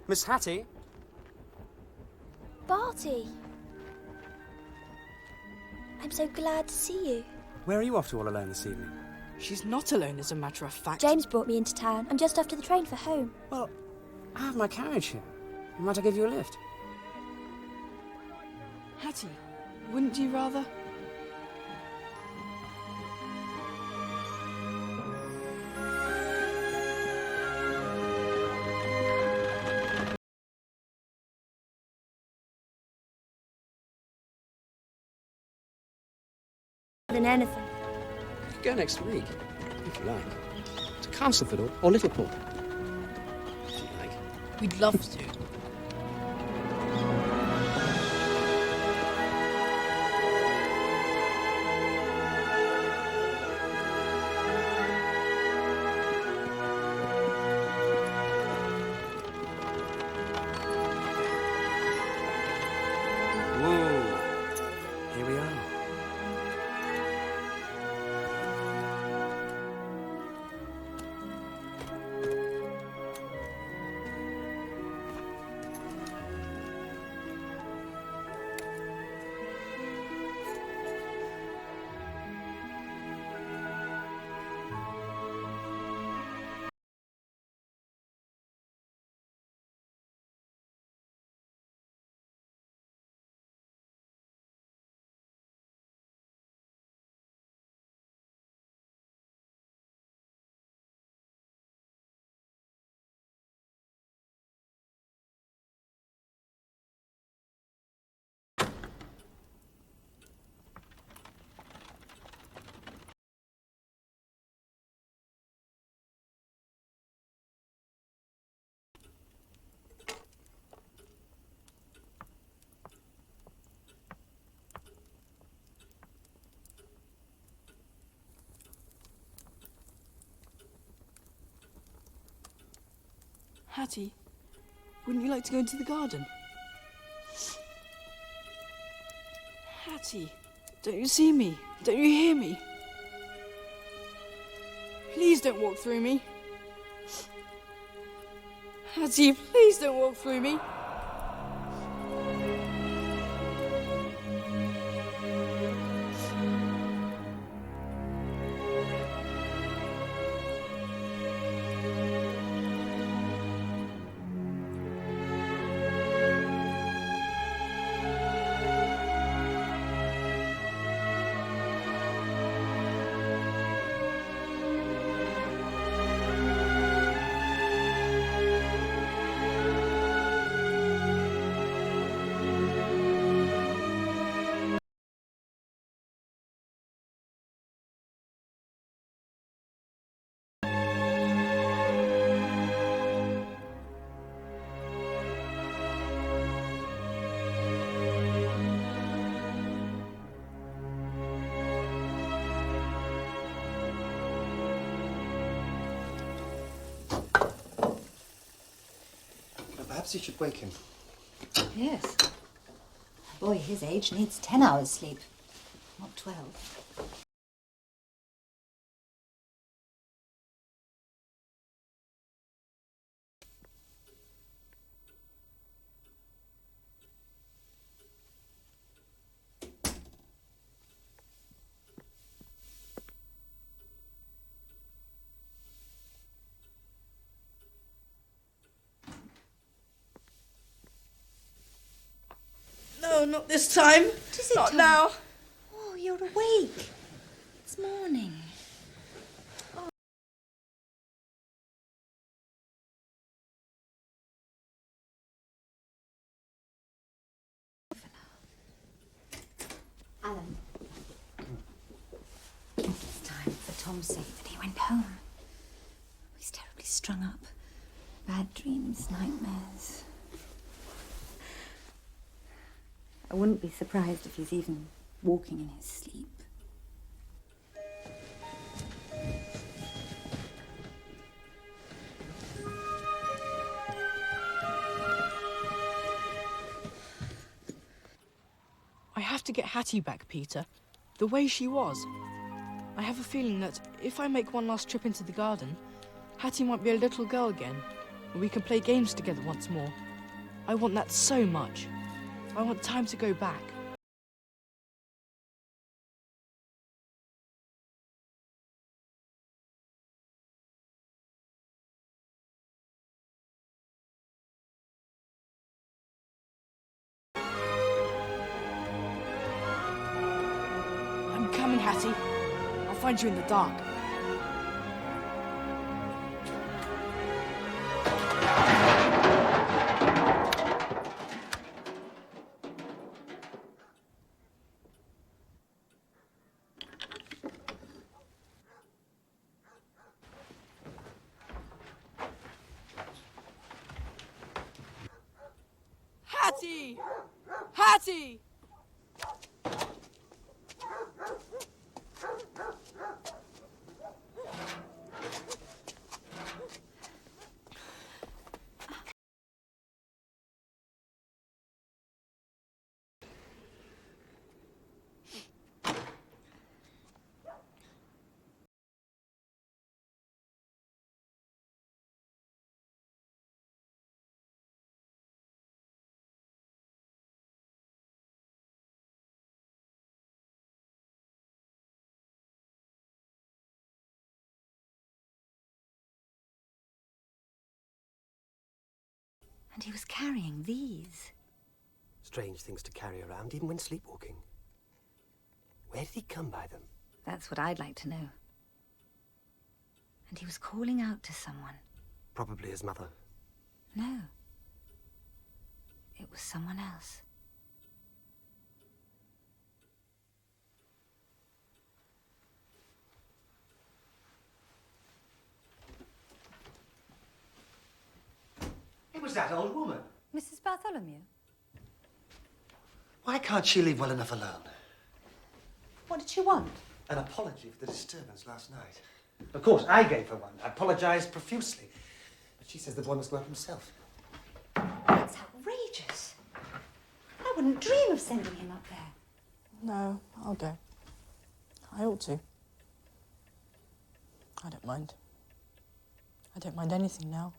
Miss Hattie? Barty. I'm so glad to see you. Where are you off to all alone this evening? She's not alone, as a matter of fact. James brought me into town. I'm just after the train for home. Well, I have my carriage here. Might I give you a lift? Hattie, wouldn't you rather? Than anything. You could go next week, if you like. To Castleford or Liverpool. If you like. We'd love to. Whoa. Here we are. Hattie, wouldn't you like to go into the garden? Hattie, don't you see me? Don't you hear me? Please don't walk through me. Hattie, please don't walk through me. Perhaps you should wake him. Yes. A boy his age needs 10 hours sleep, not 12. not this time. What is it, Not Tom? now. Oh, you're awake. It's morning. Alan. It's time for Tom's sake that he went home. He's terribly strung up. Bad dreams, nightmares. I wouldn't be surprised if he's even walking in his sleep. I have to get Hattie back, Peter. The way she was. I have a feeling that if I make one last trip into the garden, Hattie might be a little girl again, and we can play games together once more. I want that so much. I want time to go back. I'm coming, Hattie. I'll find you in the dark. Hattie! Hattie! And he was carrying these. Strange things to carry around, even when sleepwalking. Where did he come by them? That's what I'd like to know. And he was calling out to someone. Probably his mother. No. It was someone else. It was that old woman. Mrs. Bartholomew? Why can't she leave well enough alone? What did she want? An apology for the disturbance last night. Of course, I gave her one. I apologised profusely. But she says the boy must go up himself. That's outrageous. I wouldn't dream of sending him up there. No, I'll go. I ought to. I don't mind. I don't mind anything now.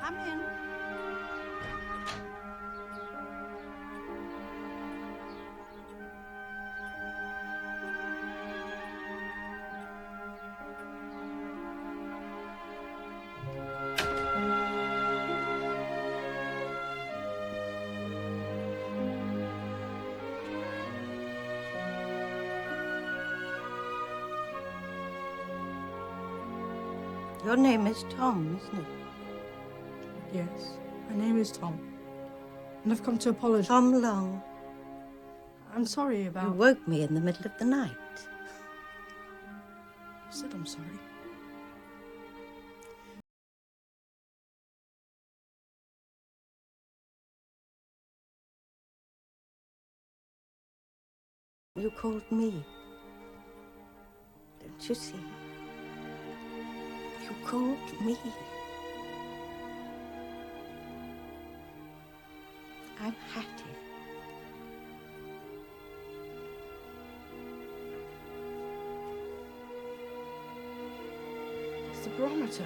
Come in. Your name is Tom, isn't it? Yes, my name is Tom. And I've come to apologise. Tom Long. I'm sorry about... You woke me in the middle of the night. I said I'm sorry. You called me. Don't you see? You called me. I'm Hattie. It's the barometer.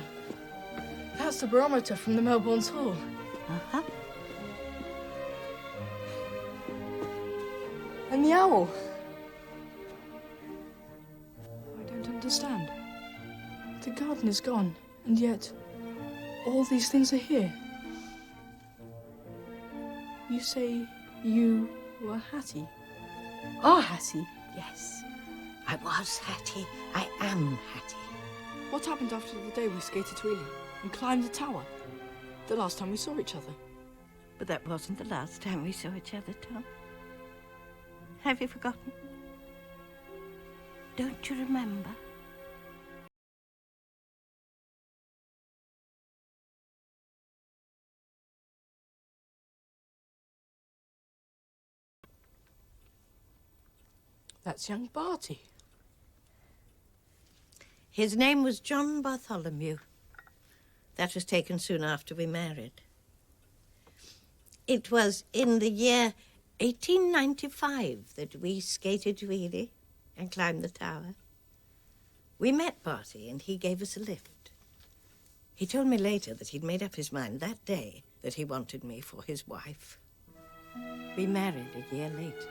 That's the barometer from the Melbourne's Hall. Uh-huh. And the owl. I don't understand. The garden is gone, and yet all these things are here. You say you were Hattie? Are Hattie? Yes, I was Hattie. I am Hattie. What happened after the day we skated to Ely and climbed the tower? The last time we saw each other. But that wasn't the last time we saw each other, Tom. Have you forgotten? Don't you remember? That's young Barty. His name was John Bartholomew. That was taken soon after we married. It was in the year 1895 that we skated to Ely and climbed the tower. We met Barty and he gave us a lift. He told me later that he'd made up his mind that day that he wanted me for his wife. We married a year later.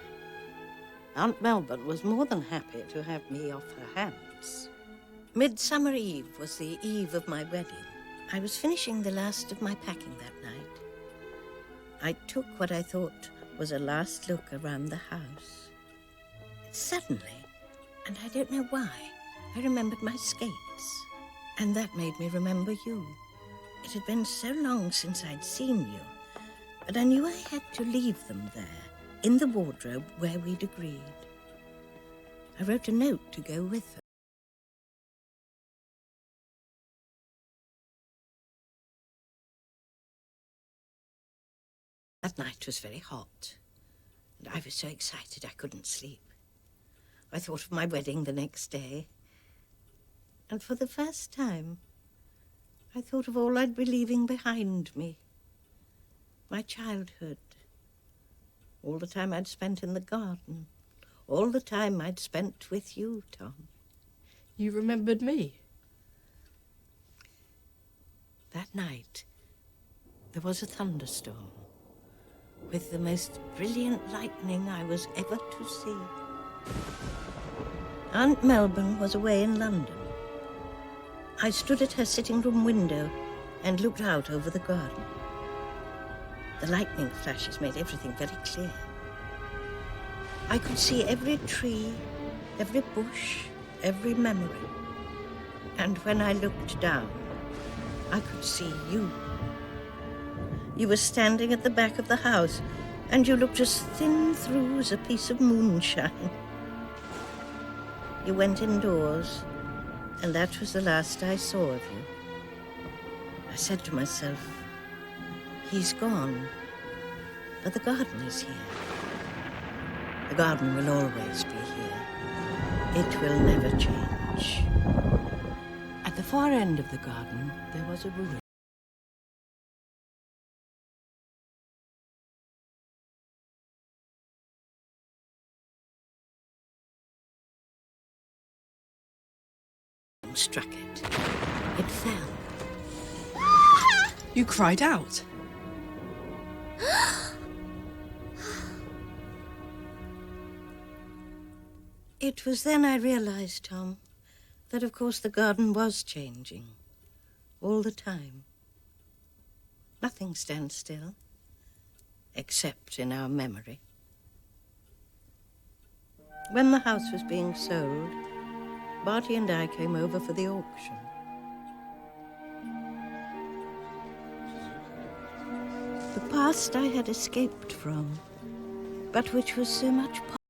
Aunt Melbourne was more than happy to have me off her hands. Midsummer Eve was the eve of my wedding. I was finishing the last of my packing that night. I took what I thought was a last look around the house. Suddenly, and I don't know why, I remembered my skates. And that made me remember you. It had been so long since I'd seen you, but I knew I had to leave them there, in the wardrobe where we'd agreed. I wrote a note to go with them. That night was very hot, and I was so excited I couldn't sleep. I thought of my wedding the next day, and for the first time, I thought of all I'd be leaving behind me. My childhood, all the time I'd spent in the garden, all the time I'd spent with you, Tom. You remembered me? That night, there was a thunderstorm with the most brilliant lightning I was ever to see. Aunt Melbourne was away in London. I stood at her sitting room window and looked out over the garden. The lightning flashes made everything very clear. I could see every tree, every bush, every memory. And when I looked down, I could see you. You were standing at the back of the house, and you looked as thin through as a piece of moonshine. You went indoors, and that was the last I saw of you. I said to myself, he's gone, but the garden is here. The garden will always be here. It will never change. At the far end of the garden, there was a ruin. Struck it. It fell. You cried out. It was then I realized, Tom, that of course the garden was changing all the time. Nothing stands still, except in our memory. When the house was being sold, Barty and I came over for the auction. The past I had escaped from, but which was so much part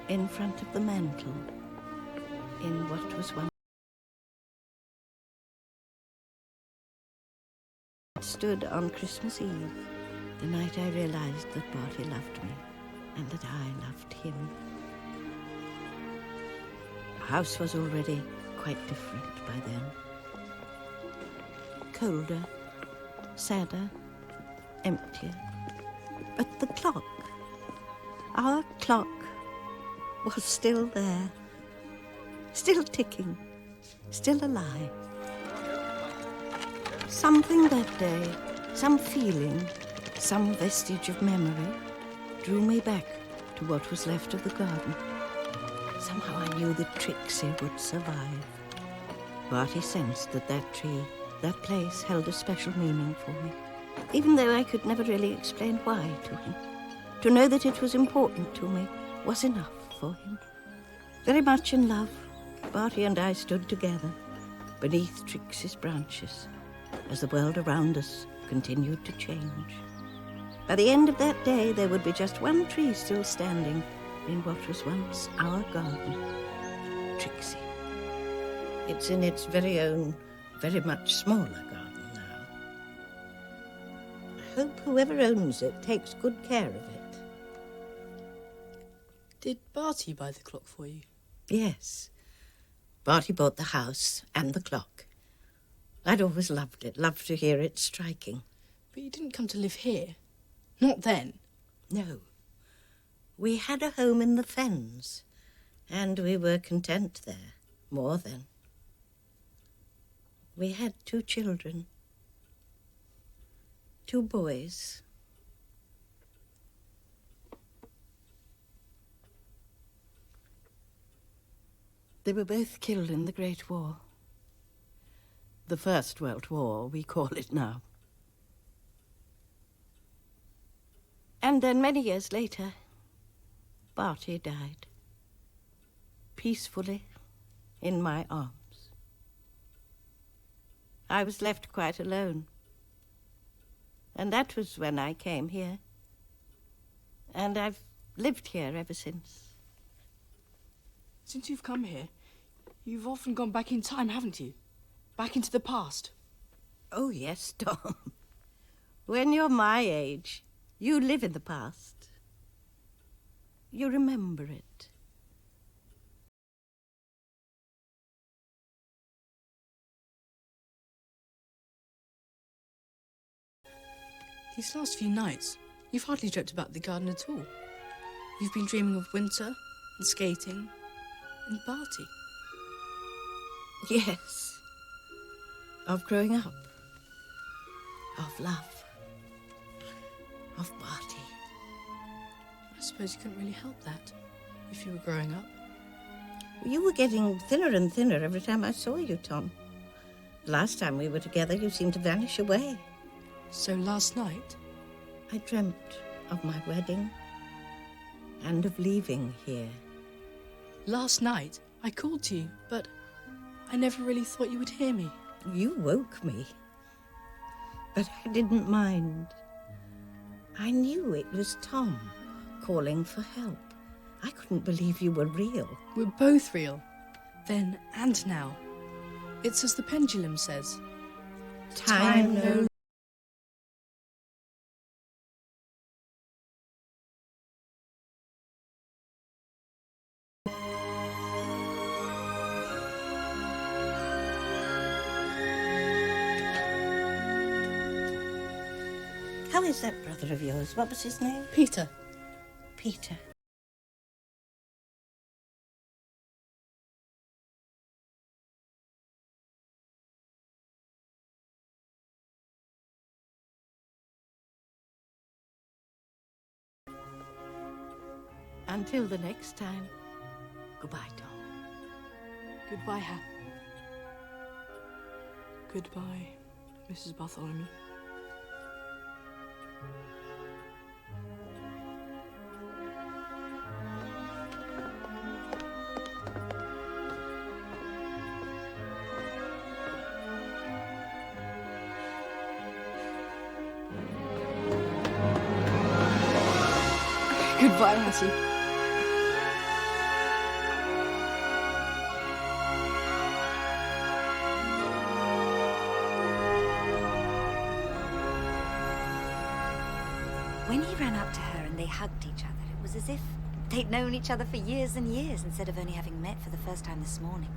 in front of the mantel, in what was one stood on Christmas Eve, the night I realized that Barty loved me and that I loved him. The house was already quite different by then. Colder, sadder, emptier. But the clock, our clock, was still there, Still ticking, still alive. Something that day, some feeling, some vestige of memory, drew me back to what was left of the garden. Somehow I knew that Trixie would survive. Barty sensed that that tree, that place, held a special meaning for me, even though I could never really explain why to him. To know that it was important to me was enough for him. Very much in love, Barty and I stood together beneath Trixie's branches as the world around us continued to change. By the end of that day, there would be just one tree still standing in what was once our garden. Trixie. It's in its very own, very much smaller garden now. I hope whoever owns it takes good care of it. Did Barty buy the clock for you? Yes. Barty bought the house and the clock. I'd always loved it, loved to hear it striking. But you didn't come to live here. Not then. No. We had a home in the Fens, and we were content there, more than. We had 2 children. 2 boys. They were both killed in the Great War. The First World War, we call it now. And then many years later, Barty died. Peacefully, in my arms. I was left quite alone. And that was when I came here. And I've lived here ever since. Since you've come here, you've often gone back in time, haven't you? Back into the past. Oh, yes, Tom. When you're my age, you live in the past. You remember it. These last few nights, you've hardly dreamt about the garden at all. You've been dreaming of winter and skating and Barty. Yes. Of growing up. Of love. Of Barty. I suppose you couldn't really help that if you were growing up. You were getting thinner and thinner every time I saw you, Tom. The last time we were together, you seemed to vanish away. So last night? I dreamt of my wedding and of leaving here. Last night, I called to you, but I never really thought you would hear me. You woke me, but I didn't mind. I knew it was Tom calling for help. I couldn't believe you were real. We're both real, then and now. It's as the pendulum says. Time no. How is that brother of yours? What was his name? Peter. Peter. Until the next time, goodbye, Tom. Goodbye, Hap. Goodbye, Mrs. Bartholomew. Goodbye, Hattie. When he ran up to her and they hugged each other, it was as if they'd known each other for years and years instead of only having met for the first time this morning.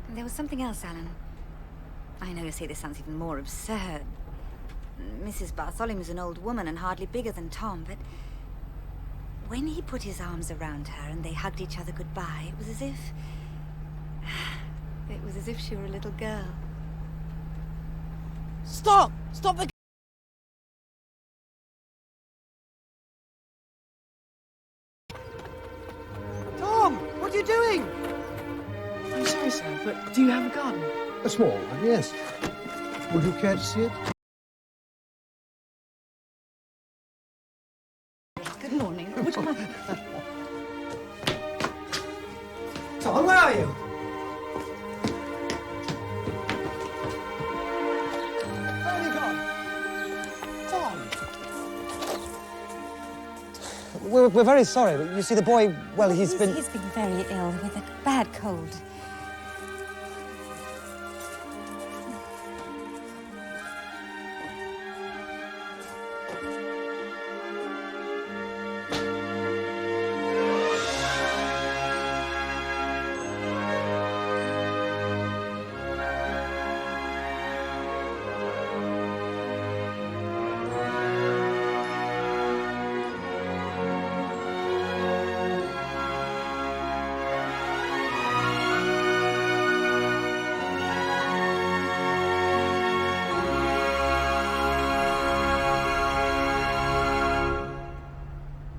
And there was something else, Alan. I know you say this sounds even more absurd. Mrs. Bartholomew's an old woman and hardly bigger than Tom, but When he put his arms around her and they hugged each other goodbye, it was as if... It was as if she were a little girl. Stop! Stop the... Tom, what are you doing? I'm sorry, sir, but do you have a garden? A small one, yes. Would you care to see it? Good morning. Would you mind... Tom, where are you? Where have you gone? Tom! We're very sorry, but you see, the boy, well, he's been... He's been very ill with a bad cold.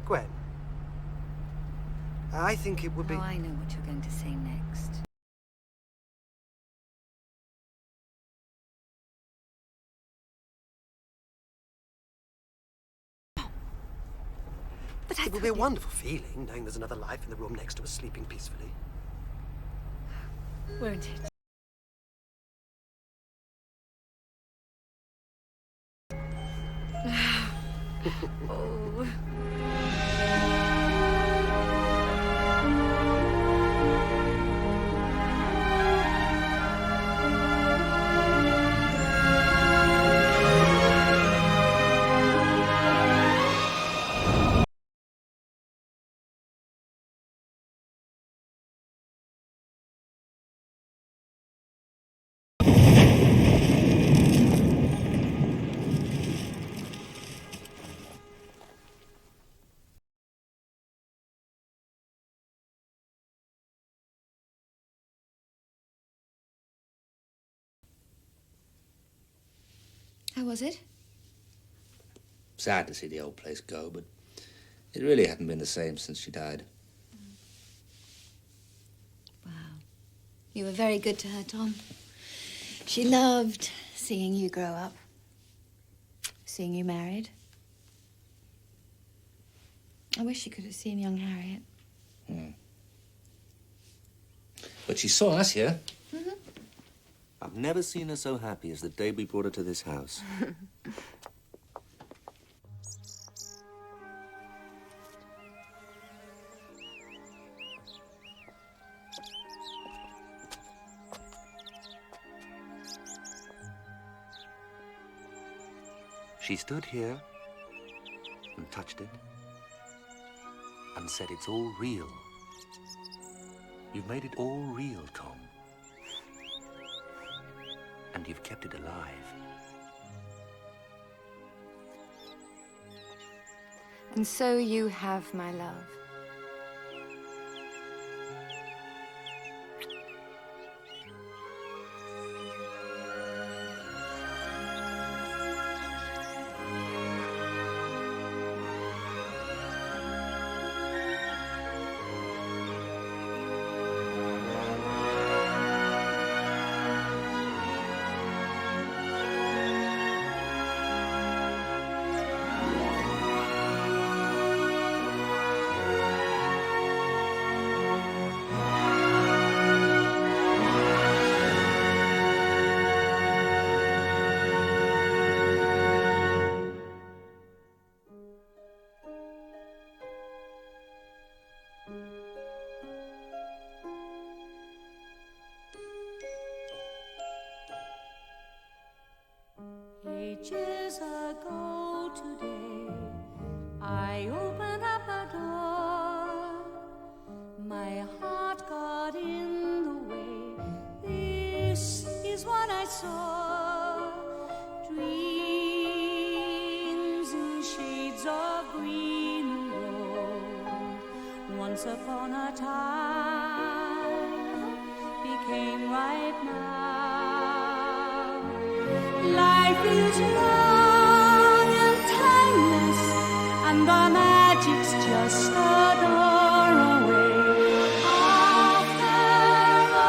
Gwen, I think it would be... Oh, I know what you're going to say next. But It will be a wonderful feeling, knowing there's another life in the room next to us, sleeping peacefully. Won't it? Oh. How was it? Sad to see the old place go, but it really hadn't been the same since she died. Wow. You were very good to her, Tom. She loved seeing you grow up, seeing you married. I wish she could have seen young Harriet. But she saw us here. I've never seen her so happy as the day we brought her to this house. She stood here and touched it and said it's all real. You've made it all real, Tom. And you've kept it alive. And so you have my love. Ages ago today, I opened up a door. My heart got in the way. This is what I saw. Dreams in shades of green and gold. once upon a time became right now. Life is long and timeless, and the magic's just a door away. After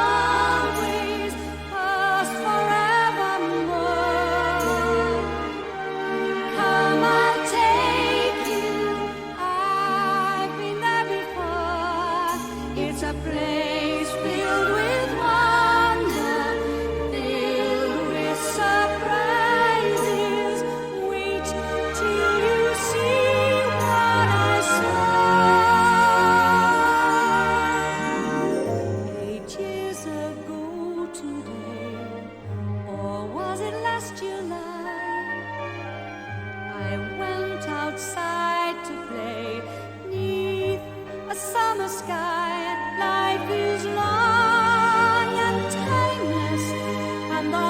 always, past forevermore. Come, I'll take you. I've been there before. It's a place filled with wonder, filled with surprises. Wait till you see what I saw. 8 years ago today, or was it last July? I went outside to play 'neath a summer sky. Life is long and timeless, and the